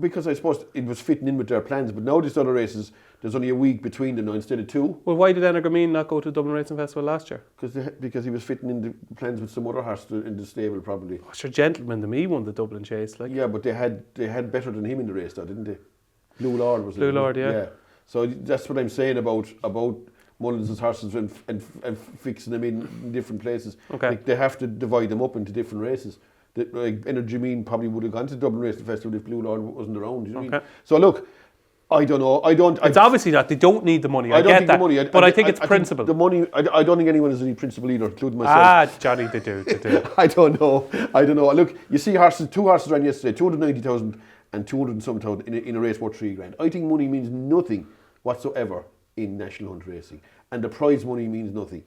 Because I suppose it was fitting in with their plans, but now these other races, there's only a week between them now instead of 2. Well, why did Ennigameen not go to Dublin Racing Festival last year? Because he was fitting in the plans with some other horse in the stable, probably. Oh, sure, Gentleman, the me won the Dublin Chase. Like. Yeah, but they had better than him in the race, though, didn't they? Blue Lord was it? Blue Lord, yeah. So that's what I'm saying about Mullins' horses and fixing them in different places. Okay. Like, they have to divide them up into different races. Energy probably would have gone to Dublin Racing Festival if Blue Lord wasn't around. You know what I mean? So look, I don't know. It's obviously that they don't need the money. I get that, but I think it's principle. The money. I don't think anyone has any principle either, including myself. Johnny, they do. I don't know. Look, you see two horses ran yesterday, 290,000 and 200 and something thousand in a race worth $3,000. I think money means nothing whatsoever in national hunt racing, and the prize money means nothing.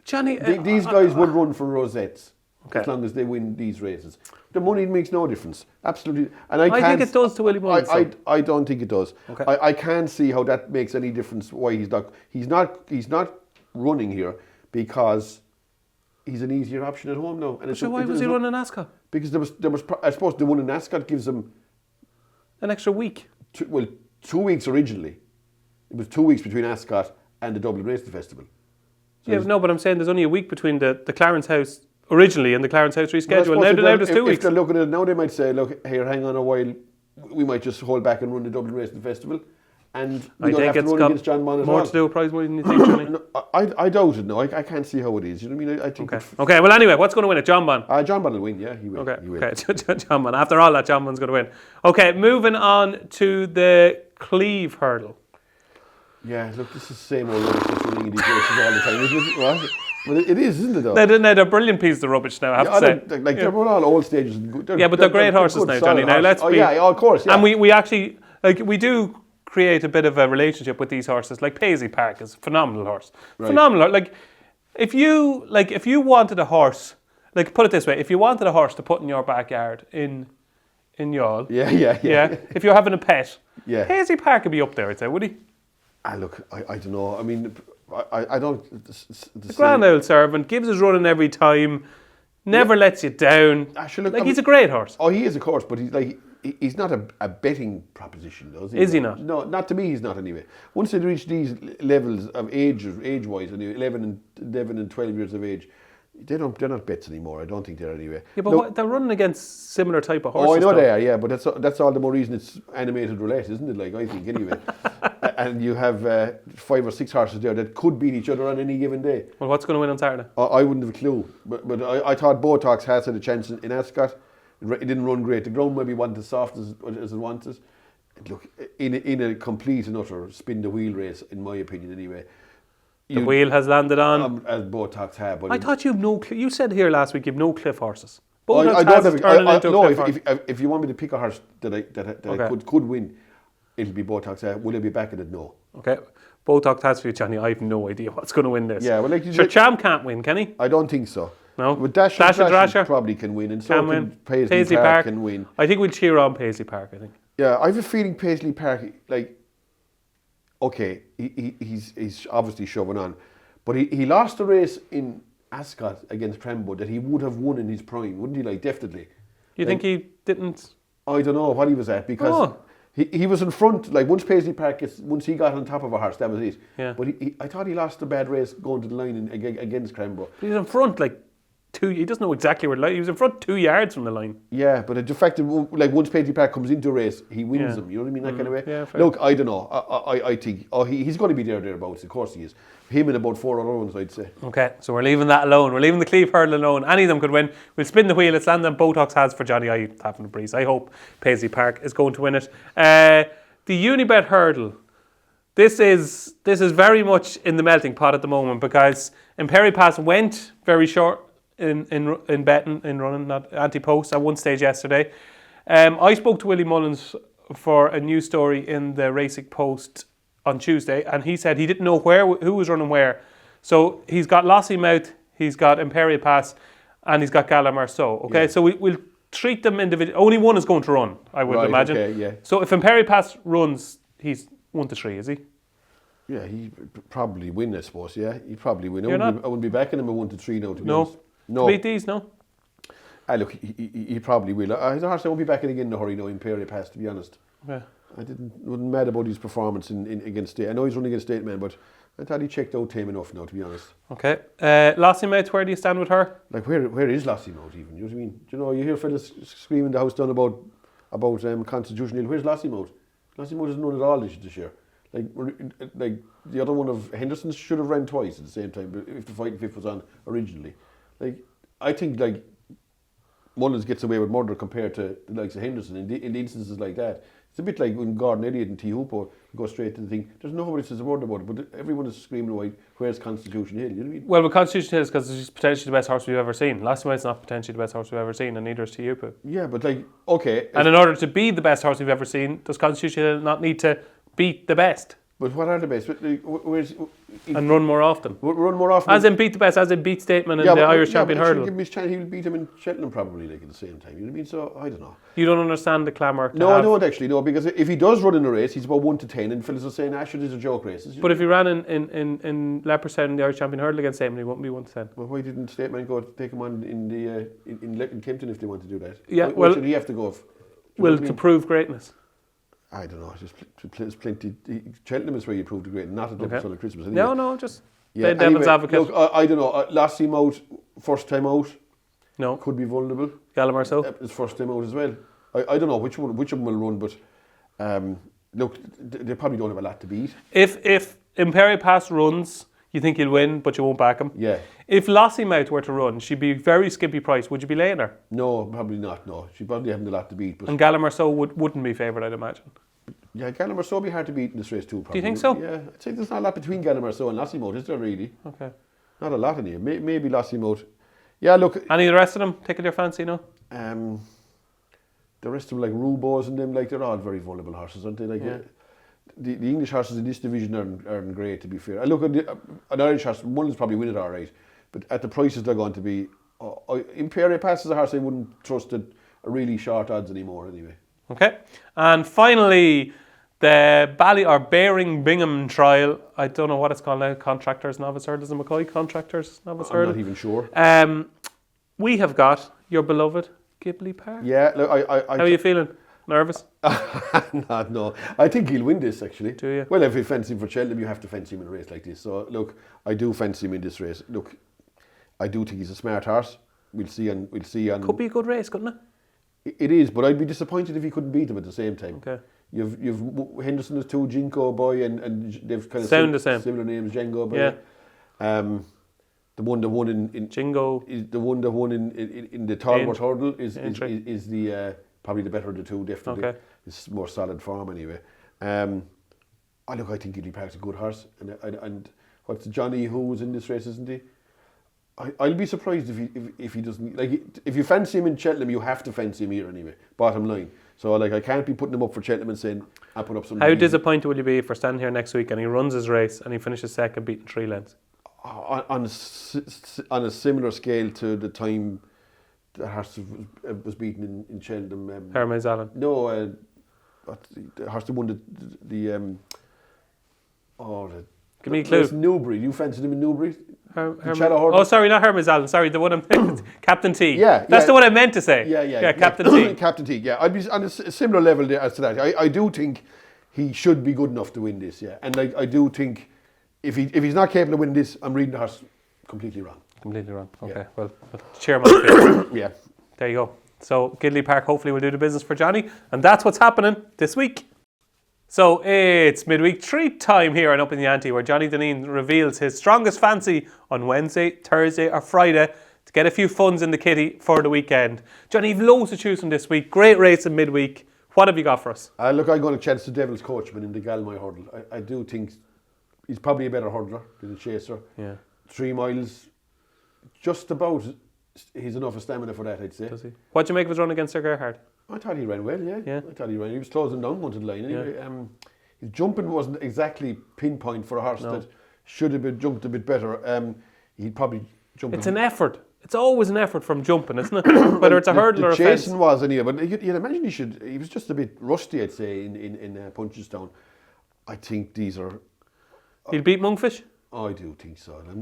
Johnny, these guys would run for rosettes. Okay. As long as they win these races, the money makes no difference. Absolutely, and I think it does to Willie Mullins. I don't think it does. Okay. I can't see how that makes any difference. Why he's not running here because he's an easier option at home now. And why was he running Ascot? Because there was I suppose the one in Ascot gives him an extra week. 2 weeks originally. It was 2 weeks between Ascot and the Dublin Racing Festival. So but I'm saying there's only a week between the Clarence House. Originally in the Clarence House reschedule, now there's 2 weeks. If they're looking at it now, they might say, look, here, hang on a while, we might just hold back and run the Dublin Racing Festival, and we don't have to run against John Mon at all. More to do with prize money than you think, Johnny? No, I doubt it, no, I can't see how it is, you know what I mean? I think Okay, well anyway, what's going to win it? John Mon? John Mon will win, yeah, he will. Okay, John Mon. After all that, John Mon's going to win. Okay, moving on to the Cleve hurdle. Yeah, look, this is the same old rubbish that's running in these races all the time, isn't it? Right? Well, it is, isn't it, though? They're brilliant pieces of rubbish now, I have to say. They're all old stages. But they're great horses now, Johnny. Now, let's be... of course, yeah. And we actually, we do create a bit of a relationship with these horses. Like Paisley Park is a phenomenal horse. Right. Phenomenal. Like, if you wanted a horse, like, put it this way, if you wanted a horse to put in your backyard in Youghal... Yeah. If you're having a pet, Paisley Park would be up there, I'd say, would he? Look, I don't know. I mean... I don't... The grand old servant, gives his running every time, never lets you down. He's a great horse. Oh, he is, of course, but he's not a betting proposition, though, is he? Is he not? No, not to me, he's not anyway. Once they reach these levels of age-wise, 11 and 12 years of age, they're not bets anymore. I don't think they're anyway. Yeah, but they're running against similar type of horses. Oh, I know they are, yeah, but that's all the more reason it's animated roulette, isn't it? Like, I think, anyway. And you have 5 or 6 horses there that could beat each other on any given day. Well, what's going to win on Saturday? I wouldn't have a clue. But I thought Botox has had a chance in Ascot. It didn't run great. The ground maybe wasn't as soft as it wanted. Look, in a complete and utter spin the wheel race, in my opinion, anyway. The wheel has landed on. As Botox have. I thought you have no. You said here last week you have no cliff horses. I don't have. If you want me to pick a horse that I could win, it'll be Botox. Will it be back in it? No. Okay. Botox has for you, Johnny. I have no idea what's going to win this. Yeah, well, Cham can't win, can he? I don't think so. No. But Dash and Thrasher probably can win, and so can Paisley Park can win. I think we'll cheer on Paisley Park. I think. Yeah, I have a feeling Paisley Park, okay, he's obviously shoving on, but he lost the race in Ascot against Prembo that he would have won in his prime, wouldn't he? Definitely. You think he didn't? I don't know what he was at because he was in front. Once Paisley Park, once he got on top of a horse, that was it. Yeah. But I thought he lost a bad race going to the line against Cranbrook. He's in front, he doesn't know exactly where the line. He was in front 2 yards from the line. Yeah, but the fact that once Paisley Park comes into a race, he wins them. You know what I mean? That kind of way. Yeah, fair. Look, I don't know. I think he's going to be thereabouts. Of course he is. Him and about 4 other ones, I'd say. Okay, so we're leaving that alone. We're leaving the Cleve hurdle alone. Any of them could win. We'll spin the wheel. It's landed on Botox has for Johnny. I haven't a breeze. I hope Paisley Park is going to win it. The Unibet hurdle. This is very much in the melting pot at the moment because Imperi Pass went very short in betting, in running, not Ante-Post at one stage yesterday. I spoke to Willie Mullins for a news story in the Racing Post on Tuesday, and he said he didn't know who was running where. So he's got Lossy Mouth, he's got Imperial Pass, and he's got Gala Marceau. Okay, Yeah. so we'll treat them individually. Only one is going to run, I would Right, imagine. okay, yeah. So if Imperial Pass runs, he's 1 to 3, is he? Yeah, he probably win, I suppose. Yeah, he probably win. I You're wouldn't be backing him at 1 to 3 now. To be No. honest. No. To beat these, no? Look, he probably will. He's a horse I won't be backing again in a hurry now. Imperial Pass, to be honest. Okay. Wasn't mad about his performance in against State. I know he's running against State Man, but I thought he checked out tame enough now, to be honest. Okay. Lassie Mouth, where do you stand with her? Like where is Lassie Mouth even? You know what I mean? Do you know, you hear fellas screaming the house down about Constitutional Hill. Where's Lassie Mouth? Lassie Mouth isn't run at all this year. Like the other one of Henderson should have ran twice at the same time, but if the Fighting Fifth was on originally. Like, I think like Mullins gets away with murder compared to the likes of Henderson in the instances like that. It's a bit like when Gordon Elliott and T. Hooper go straight to the thing. There's nobody says a word about it, but everyone is screaming away, where's Constitution Hill? You know what I mean? Well, with Constitution Hill is because she's potentially the best horse we've ever seen. Lassie Mouth's not potentially the best horse we've ever seen, and neither is T. Hooper. Yeah, but like, okay. And in order to be the best horse we've ever seen, does Constitution Hill not need to beat the best? But what are the best? And run more often. Run more often. As in beat the best, as in beat Stateman and the Irish Champion Hurdle. Give him his chance, he'll beat him in Cheltenham probably, like, at the same time. You know what I mean? So, I don't know. You don't understand the clamour. No, I don't actually, no, because if he does run in a race, he's about 1 to 10, and fellas are saying, sure, these are joke races. But if he ran in Leopardstown in the Irish Champion Hurdle against Stateman, he wouldn't be 1 to 10. Well, why didn't Stateman go take him on in Kempton if they want to do that? Yeah, why should he have to go? To prove greatness. I don't know. There's plenty. Cheltenham is where you prove the great, not at the Christmas. Anyway. No, just play devil's advocate. Look, I don't know. Lassie Mouth, first time out. No. Could be vulnerable. Gala Marceau. It's first time out as well. I don't know which of them will run, but look, they probably don't have a lot to beat. If Imperial Pass runs, you think he'll win, but you won't back him. Yeah. If Lassie Mouth were to run, she'd be very skimpy price. Would you be laying her? No, probably not. No, she probably haven't a lot to beat. But And Gala Marceau wouldn't be favoured, I'd imagine. yeah, Gowran Park will be hard to beat in this race too. Probably. Do you think so? Yeah, I'd say there's not a lot between Gowran Park and Lassie Mouth, is there really? Okay. Not a lot in here. Maybe Lassie Mouth. Yeah, look. Any of the rest of them tickle your fancy, no? The rest of them, like Rubos and them, like, they're all very vulnerable horses, aren't they? Like, the English horses in this division aren't great, to be fair. I look at an Irish horse, Mullins probably win it all right, but at the prices they're going to be, Imperial Pass is a horse I wouldn't trust at a really short odds anymore, anyway. Okay. And finally, the Bearing Bingham trial. I don't know what it's called now. Contractors Novice Hurdle, is it McCoy? Contractors Novice Hurdle? I'm not even sure. We have got your beloved Gamble Park. Yeah, look, How are you feeling? Nervous? No. I think he'll win this, actually. Do you? Well, if you fancy him for Cheltenham, you have to fancy him in a race like this. So, look, I do fancy him in this race. Look, I do think he's a smart horse. We'll see on. Could be a good race, couldn't it? It is, but I'd be disappointed if he couldn't beat him at the same time. Okay. You've Henderson is too, Jinko boy, and they've kind of Sound the same. Similar names, Django boy. Yeah. The one that won in Jingo. is the one that won in the Talbot hurdle is the probably the better of the two, definitely. Okay. It's more solid form anyway. I think Gamble Park's a good horse, and what's Johnny who was in this race, isn't he? I'll be surprised if he doesn't, like, if you fancy him in Cheltenham, you have to fancy him here anyway. Bottom line. So, like, I can't be putting him up for Cheltenham and saying I'll put up some. How disappointed will you be if we're standing here next week and he runs his race and he finishes second, beating 3 lengths? On a similar scale to the time the horse was beaten in Cheltenham. Hermes Allen. No, the horse that won the Give me a clue. Newbury. You fancied him in Newbury? Oh, sorry, not Hermes Allen. Sorry, the one I'm Captain T. Yeah, that's the one I meant to say. Yeah, Captain T. Captain T. Yeah, I'd be on a similar level there as to that. I do think he should be good enough to win this. Yeah, and like I do think if he's not capable of winning this, I'm reading the horse completely wrong. Completely wrong. Okay, Yeah. well, chairman. Yeah. There you go. So Gamble Park hopefully will do the business for Johnny, and that's what's happening this week. So it's midweek treat time here on Upping The Ante, where Johnny Dineen reveals his strongest fancy on Wednesday, Thursday or Friday to get a few funds in the kitty for the weekend. Johnny, you've loads to choose from this week. Great race in midweek. What have you got for us? Look, I'm going to chance the Devil's Coachman in the Galway hurdle. I do think he's probably a better hurdler than the chaser. Yeah. 3 miles, just about, he's enough of stamina for that, I'd say. Does he? What do you make of his run against Sir Gerhard? I thought he ran well, yeah. I thought he ran. He was closing down one to the line. Anyway, his jumping wasn't exactly pinpoint for a horse that should have been jumped a bit better. He'd probably jumping. It's an effort. It's always an effort from jumping, isn't it? Whether it's a hurdle or a fence. Chasing was anyway, but you'd imagine he was just a bit rusty, I'd say, in Punchestown. I think these are... He'll beat Monkfish? I do think so. Like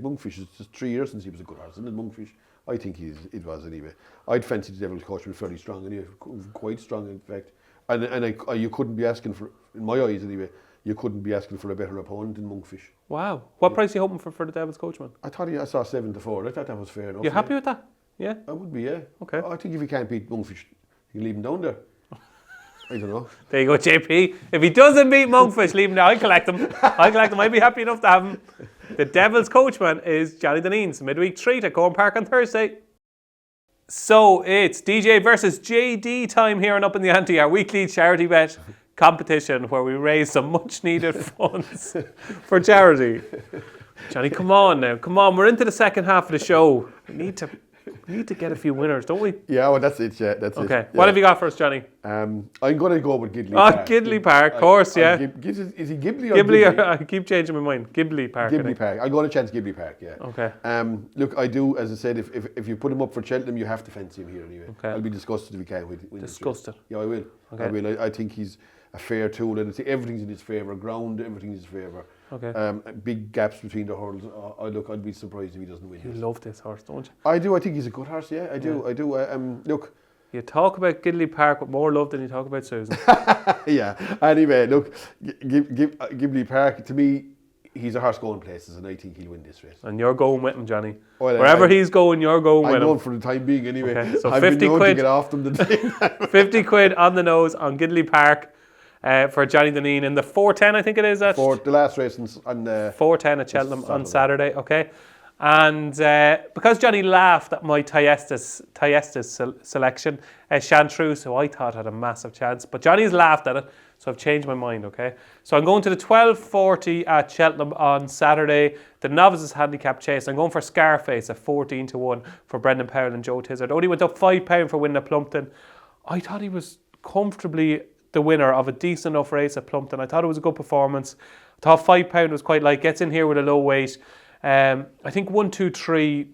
Monkfish is just 3 years since he was a good horse, isn't it, Monkfish? I think it was anyway. I'd fancy the Devil's Coachman fairly strong anyway, quite strong in fact. And you couldn't be asking for, in my eyes anyway, you couldn't be asking for a better opponent than Monkfish. Wow. What price are you hoping for the Devil's Coachman? I saw 7-4. I thought that was fair enough. You happy with that? Yeah? I would be, yeah. Okay. I think if you can't beat Monkfish, you can leave him down there. I don't know. There you go, JP. If he doesn't beat Monkfish, leave him there. I'll collect him. I'd be happy enough to have him. The Devil's Coachman is Johnny Dineen's midweek treat at Gowran Park on Thursday. So it's DJ versus JD time here and Up in the Ante, our weekly charity bet competition where we raise some much needed funds for charity. Johnny, come on now. Come on, we're into the second half of the show. We need to get a few winners, don't we? Yeah, well, that's it. Yeah, that's it. Okay. Yeah. What have you got for us, Johnny? I'm going to go with Gidley Park. Gidley Park, of course, yeah. Is he Ghibli or Ghibli? I keep changing my mind. Ghibli Park. Ghibli Park. I'm going to chance Ghibli Park, yeah. Okay. Look, I do, as I said, if you put him up for Cheltenham, you have to fancy him here anyway. Okay. I'll be disgusted if he can't win. Disgusted? Yeah, I will. Okay. I will. I think he's a fair tool, and everything's in his favour. Ground, everything's in his favour. Okay. Big gaps between the hurdles. I'd be surprised if he doesn't win. You love this horse, don't you? I do. I think he's a good horse. Yeah, I do. I do. Look. You talk about Gidley Park with more love than you talk about Susan. Yeah. Anyway, look, Ghibli Park, to me, he's a horse going places, and I think he'll win this race. And you're going with him, Johnny. Well, wherever he's going, you're going with him. I'm going for the time being anyway. Okay, so I've 50 been known quid. to get off them today. 50 quid on the nose on Gidley Park for Johnny Dineen in the 4:10, I think it is. For the last race on 4:10 at Cheltenham on Saturday, okay. And because Johnny laughed at my Thyestes selection, Chantreuse, who I thought had a massive chance, but Johnny's laughed at it, so I've changed my mind, okay? So I'm going to the 12:40 at Cheltenham on Saturday, the novices handicap chase. I'm going for Scarface at 14-1 for Brendan Powell and Joe Tizard. Only went up £5 for winning at Plumpton. I thought he was comfortably the winner of a decent enough race at Plumpton. I thought it was a good performance. I thought £5 was quite light. Gets in here with a low weight. I think 1-2-3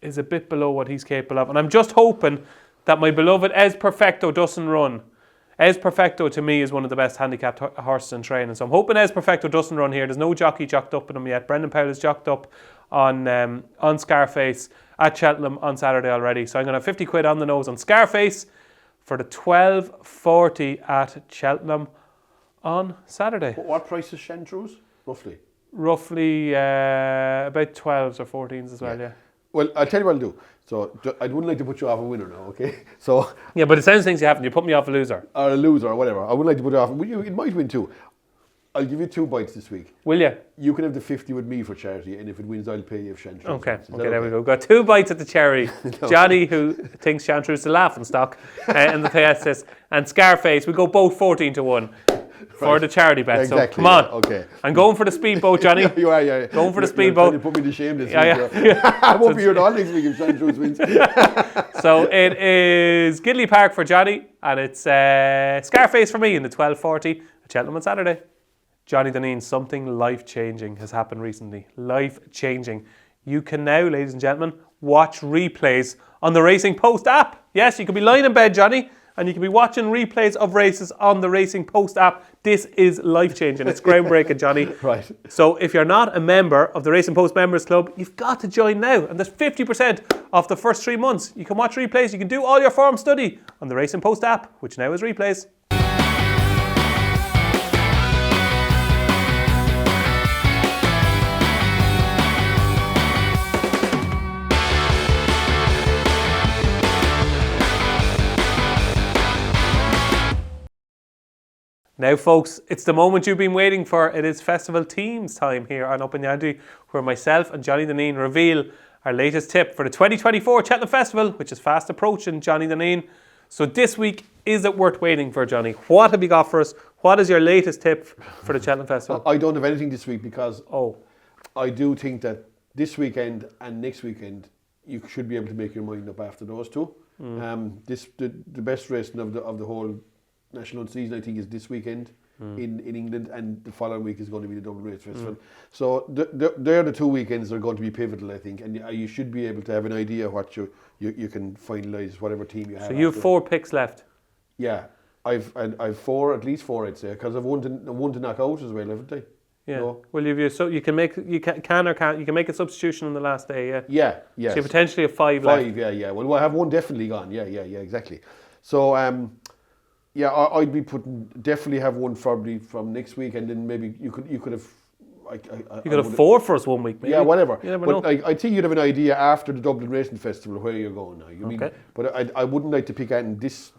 is a bit below what he's capable of. And I'm just hoping that my beloved Es Perfecto doesn't run. Es Perfecto to me is one of the best handicapped horses in training. So I'm hoping Es Perfecto doesn't run here. There's no jockey jocked up in him yet. Brendan Powell is jocked up on Scarface at Cheltenham on Saturday already. So I'm going to have 50 quid on the nose on Scarface for the 12:40 at Cheltenham on Saturday. What price is Chantreuse, roughly? Roughly about 12s or 14s as well, yeah. Well, I'll tell you what I'll do. So I wouldn't like to put you off a winner now, okay? So Yeah, but it sounds things you haven't. You put me off a loser. Or a loser or whatever. I wouldn't like to put you off. It might win too. I'll give you 2 bites this week. Will you? You can have the 50 with me for charity, and if it wins, I'll pay you if Chantreuse. Okay, wins. there we go. Got 2 bites at the cherry. No. Johnny, who thinks Chantreuse is a laughing stock, in the Thyestes, and Scarface. We go both 14-1 for the charity bet. Exactly. So come on. Yeah, okay. I'm going for the speedboat, Johnny. You are, yeah. Going for the You're speedboat. trying to put me to shame this Yeah, week. yeah. I won't be here at all next week if Chantreuse wins. So it is Gidley Park for Johnny, and it's Scarface for me in the 12:40 at Cheltenham on Saturday. Johnny Dineen, something life-changing has happened recently. Life-changing. You can now, ladies and gentlemen, watch replays on the Racing Post app. Yes, you could be lying in bed, Johnny, and you can be watching replays of races on the Racing Post app. This is life-changing. It's groundbreaking, Johnny. Right. So if you're not a member of the Racing Post Members Club, you've got to join now. And there's 50% off the first 3 months. You can watch replays. You can do all your form study on the Racing Post app, which now is replays. Now, folks, it's the moment you've been waiting for. It is festival teams time here on Up in the Ante, where myself and Johnny Dineen reveal our latest tip for the 2024 Cheltenham Festival, which is fast approaching, Johnny Dineen. So this week, is it worth waiting for, Johnny? What have you got for us? What is your latest tip for the Cheltenham Festival? I don't have anything this week because Oh, I do think that this weekend and next weekend you should be able to make your mind up after those two. The best racing of the whole national season, I think, is this weekend. in England, and the following week is going to be the Dublin Race Festival. So they're the 2 weekends that are going to be pivotal, I think, and you should be able to have an idea what you can finalise whatever team you have. So you have 4 picks left. Yeah, I've 4, at least 4, I'd say, because I've one to knock out as well, haven't I? Yeah. No? Well, you can make you can or can't you can make a substitution on the last day. Yeah. Yeah. Yes. So you potentially have 5 left. 5. Yeah. Well, I have one definitely gone. Yeah. Exactly. So I'd be definitely have one probably from next week, and then maybe you could have. You could have 4 for us 1 week. Maybe. Yeah, whatever. You never know. I think you'd have an idea after the Dublin Racing Festival where you're going now. Mean, but I wouldn't like to pick out this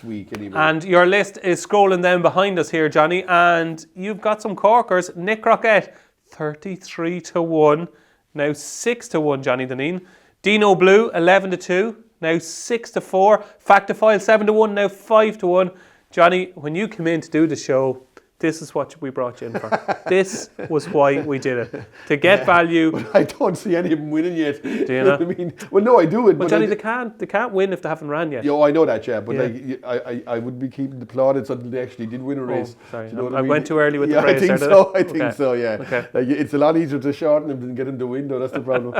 week anymore. And your list is scrolling down behind us here, Johnny, and you've got some corkers. Nick Rockett, 33-1, now 6-1, Johnny Dineen. Dino Blue, 11-2, now 6-4. Factophile, 7-1, now 5-1. Johnny, when you came in to do the show, this is what we brought you in for. This was why we did it. To get value. But I don't see any of them winning yet. Do you know what I mean? Well, no, I do it. But Johnny, they can't win if they haven't ran yet. Yeah, I know that, yeah. But I would be keeping the plaudits until they actually did win a race. Sorry, you know I went too early with the praise. I think so, yeah. Okay. Like, it's a lot easier to shorten them than get them to win, though. That's the problem.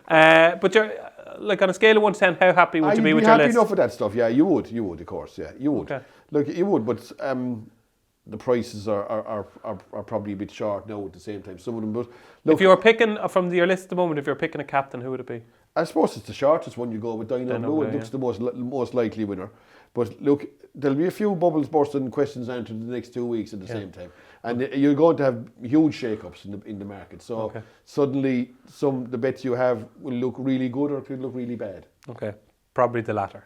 But you're, like, on a scale of 1 to 10, how happy would you be with your list? I'd be happy enough with that stuff. Yeah, you would, of course. Yeah, you would. Okay. Look, you would, but the prices are probably a bit short now at the same time. Some of them, but look, if you were picking from your list at the moment, if you're picking a captain, who would it be? I suppose it's the shortest one you go with. Dino Blue. It looks the most likely winner. But look, there'll be a few bubbles bursting and questions answered in the next 2 weeks at the same time, and you're going to have huge shake-ups in the market. So suddenly, the bets you have will look really good or could look really bad. Okay, probably the latter.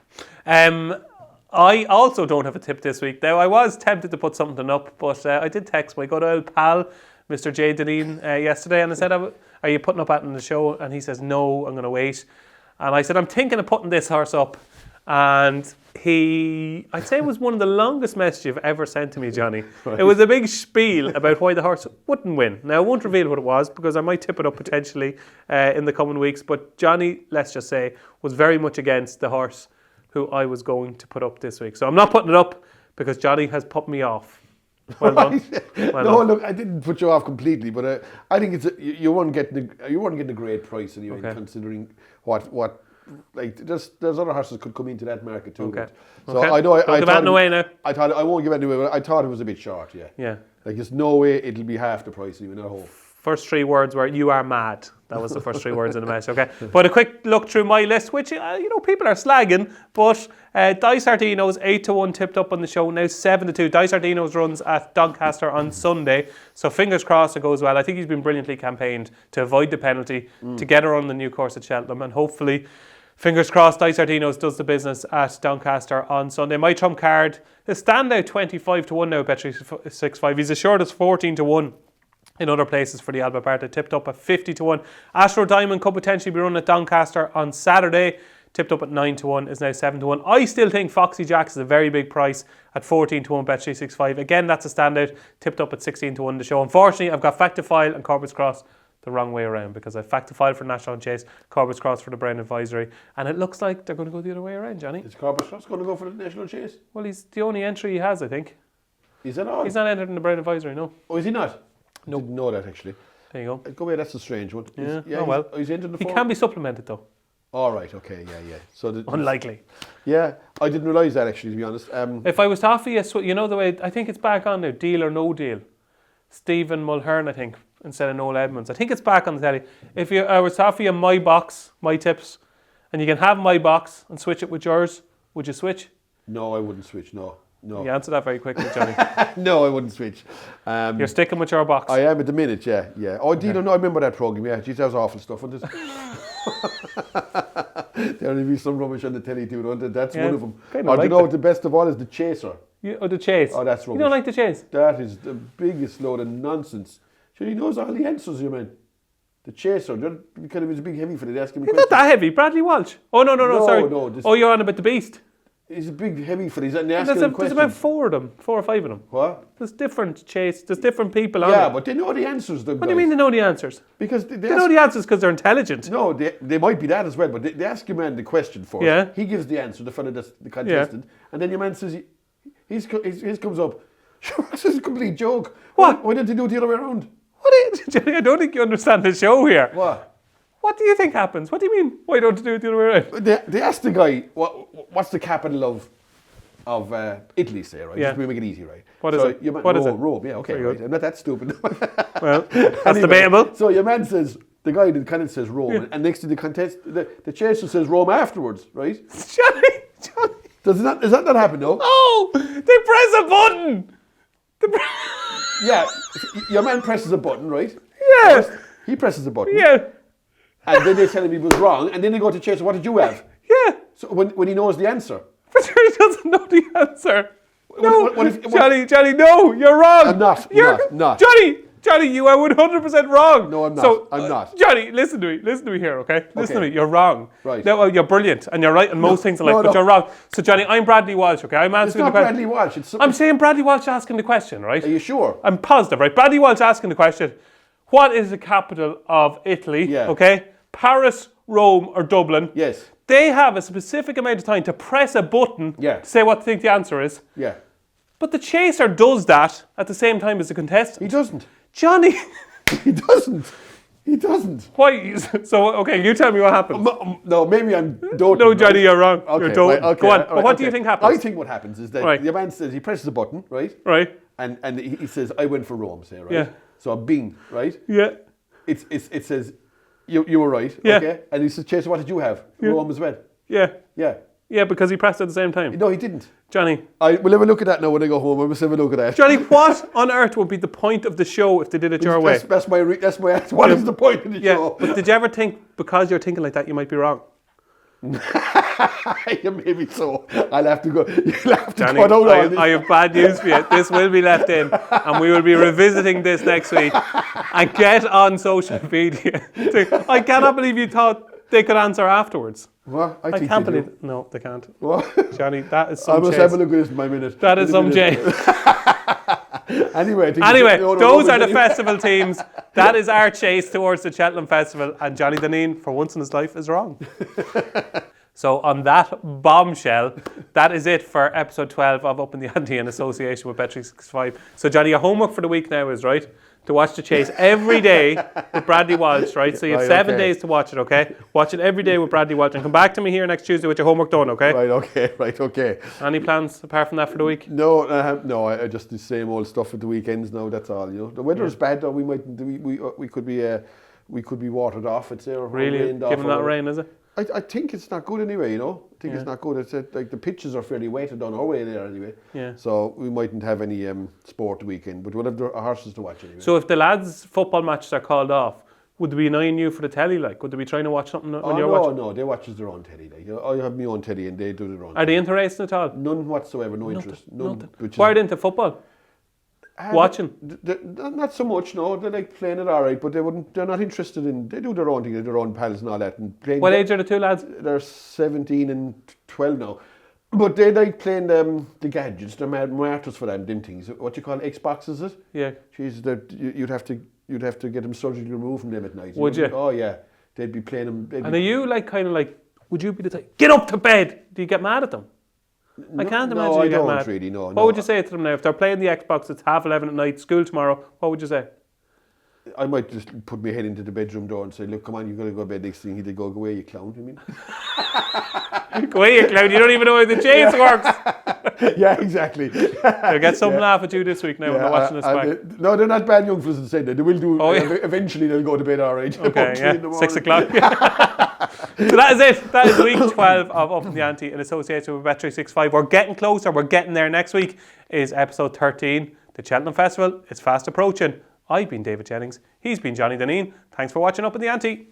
I also don't have a tip this week. Now, I was tempted to put something up, but I did text my good old pal, Mr. J. Dineen, yesterday, and I said, are you putting up that in the show? And he says, no, I'm going to wait. And I said, I'm thinking of putting this horse up. And I'd say it was one of the longest messages you've ever sent to me, Johnny. Right. It was a big spiel about why the horse wouldn't win. Now, I won't reveal what it was because I might tip it up potentially in the coming weeks. But Johnny, let's just say, was very much against the horse who I was going to put up this week. So I'm not putting it up because Johnny has put me off. Well done. Well done. Look, I didn't put you off completely, but I think you weren't getting a great price anyway, considering what like there's other horses could come into that market too. Okay. So I know Don't give that away now. I thought I won't give it away, but I thought it was a bit short. Yeah. Like there's no way it'll be half the price even at home. First 3 words were "you are mad." That was the first 3 words in the message. Okay, but a quick look through my list, which people are slagging, but Dice Sardinos 8-1 tipped up on the show, now 7-2. Dice Sardinos runs at Doncaster on Sunday, so fingers crossed it goes well. I think he's been brilliantly campaigned to avoid the penalty, to get her on the new course at Cheltenham, and hopefully, fingers crossed, Dice Sardinos does the business at Doncaster on Sunday. My trump card, the standout 25-1 now, Bet365. He's as short as 14-1. In other places for the Alba Parta, tipped up at 50-1. Astro Diamond could potentially be run at Doncaster on Saturday, tipped up at 9-1, is now 7-1. I still think Foxy Jacks is a very big price at 14-1, Bet365. Again, that's a standout, tipped up at 16-1 the show. Unfortunately, I've got Factophile and Corbett's Cross the wrong way around because I've Factophile for National Chase, Corbett's Cross for the Brown Advisory, and it looks like they're going to go the other way around, Johnny. Is Corbett's Cross going to go for the National Chase? Well, he's the only entry he has, I think. Is that all? He's not entered in the Brown Advisory, no. Oh, is he not? No. Didn't know that actually. There you go. Go away, that's a strange one. He's entered the He can be supplemented though. All right, okay, yeah. So unlikely. Yeah, I didn't realise that actually, to be honest. If I was to offer you, the way, I think it's back on now, Deal or No Deal. Stephen Mulhern, I think, instead of Noel Edmonds. I think it's back on the telly. If I was to offer you my box, my tips, and you can have my box and switch it with yours, would you switch? No, I wouldn't switch, no. You answer that very quickly, Johnny. No, I wouldn't switch. You're sticking with your box. I am at the minute, yeah. Oh, Deal or No, I remember that programme, yeah. Geez, that was awful stuff, wasn't it? There'll be some rubbish on the telly too, don't there? That's one of them. The best of all is The Chaser. The Chase? Oh, that's rubbish. You don't like The Chase? That is the biggest load of nonsense. Sure, he knows all the answers, you mean. The Chaser, because it was a big heavy for the asking me questions. He's not that heavy, Bradley Walsh. Oh, no, sorry. No, you're on about the Beast. He's a big heavy for these. There's about 4 of them, 4 or 5 of them. What? There's different there's different people on it. Yeah, but they know the answers. What do you mean they know the answers? Because they know the answers because they're intelligent. No, they might be that as well, but they ask your man the question first. Yeah. He gives the answer, the fellow that's the contestant, and then your man says, his comes up, Sure, this is a complete joke. What? Why didn't they do it the other way around? Jenny, I don't think you understand the show here. What? What do you think happens? What do you mean? Why don't you do it the other way around? They asked the guy, what's the capital of Italy, say, right? Yeah. Just to make it easy, right? What is it? What is it? Rome, yeah, okay, Very right. good. I'm not that stupid. Well, that's debatable. So your man says, the guy, the candidate says Rome, and next to the contest, the chaser says Rome afterwards, right? Johnny. Does that not happen, though? Oh, they press a button. Yeah, your man presses a button, right? Yeah. First, he presses a button. Yeah. And then they tell him he was wrong, and then they go to chaser, what did you have? Yeah. So when he knows the answer. But he doesn't know the answer. No, What if- Johnny, no, you're wrong. I'm not. Johnny, you are 100% wrong. No, I'm not. So, I'm not. Johnny, listen to me here, okay? Listen to me, you're wrong. Right. No, you're brilliant, and you're right on most things in life, but you're wrong. So, Johnny, I'm Bradley Walsh, okay? I'm It's answering not the question. Bradley Walsh. It's I'm saying Bradley Walsh asking the question, right? Are you sure? I'm positive, right? Bradley Walsh asking the question, what is the capital of Italy, Yeah. okay? Paris, Rome, or Dublin? Yes. They have a specific amount of time to press a button Yeah. to say what they think the answer is. Yeah. But the chaser does that at the same time as the contestant. He doesn't. Johnny, He doesn't. He doesn't. why? So, okay, you tell me what happens. No, maybe I'm doting. No, Johnny, right? you're wrong. Okay, You're doting. right, okay, Go on. right, But what do okay. you think happens? I think what happens is that Right. the man says, he presses the button, right? Right. And he says, I went for Rome, say, right? Yeah. So Bing, right? Yeah. It says, you were right, Yeah. okay? And he says, Chaser, what did you have? Rome as well. Yeah. Yeah. Yeah, because he pressed at the same time. No, he didn't. Johnny. We'll have a look at that now when I go home. I must have a look at that. Johnny, what on earth would be the point of the show if they did it your way? That's my answer. What is the point of the Yeah, show? but did you ever think, because you're thinking like that, you might be wrong? Yeah, maybe so. I'll have to go. You'll have to Johnny, cut out all this. I have bad news for you. This will be left in, and we will be revisiting this next week. And get on social media. I cannot believe you thought they could answer afterwards. What? I think can't they do. believe. No, they can't. What? Johnny, that is I some must chase. have a look at this in my minute. That is some chase. Anyway, Those are the festival teams. That is our chase towards the Cheltenham Festival, and Johnny Dineen, for once in his life, is wrong. So on that bombshell, that is it for episode 12 of Upping The Ante in association with Bet365. So Johnny, your homework for the week now is, right, to watch the chase every day with Bradley Walsh, right? So you have Right, 7 okay. days to watch it, okay? Watch it every day with Bradley Walsh, and come back to me here next Tuesday with your homework done, okay? Right, okay. Any plans apart from that for the week? No, I just the same old stuff at the weekends now. That's all. You know, the weather is bad though. We could be watered off. It's there. Really? Rained off Given that or- rain, is it? I think it's not good anyway. You know, I think it's not good. It's like the pitches are fairly wetted on our way there anyway. Yeah. So we mightn't have any sport the weekend, but we'll have the horses to watch anyway. So if the lads' football matches are called off, would they be annoying you for the telly? Like, would they be trying to watch something when you're watching? No, they watch their own telly. Like, I have my own telly and they do their own. Are they into racing at all? None whatsoever. No interest. None. Which Why are they into footbal? Watching? Not so much. No, they like playing it all right, but they're not interested in. They do their own thing, their own pals and all that. And playing. What age are the two lads? They're 17 and 12 now. But they like playing the gadgets. They're martyrs for them things. What you call Xbox, is it? Yeah. Jeez, you'd have to get them surgically removed from them at night. Would you? Oh yeah, they'd be playing them. And are you kind of like, would you be the type, get up to bed? Do you get mad at them? I can't imagine you I get don't mad. really, no. What would you say to them now? If they're playing the Xbox, it's 11:30 at night, school tomorrow, what would you say? I might just put my head into the bedroom door and say, look, come on, you've got to go to bed. Next thing he'd go away, you clown. I mean. Go away, you clown, you don't even know how the chase works. Yeah, exactly. They'll get some laugh at you this week now when they're watching this back. No, they're not bad young fellas in saying that. They will do, yeah. Eventually they'll go to bed all right. Okay, yeah, 6 o'clock. So that is it. That is week 12 of Upping The Ante in association with Bet365. We're getting closer. We're getting there. Next week is episode 13, the Cheltenham Festival. It's fast approaching. I've been David Jennings. He's been Johnny Dineen. Thanks for watching Upping The Ante.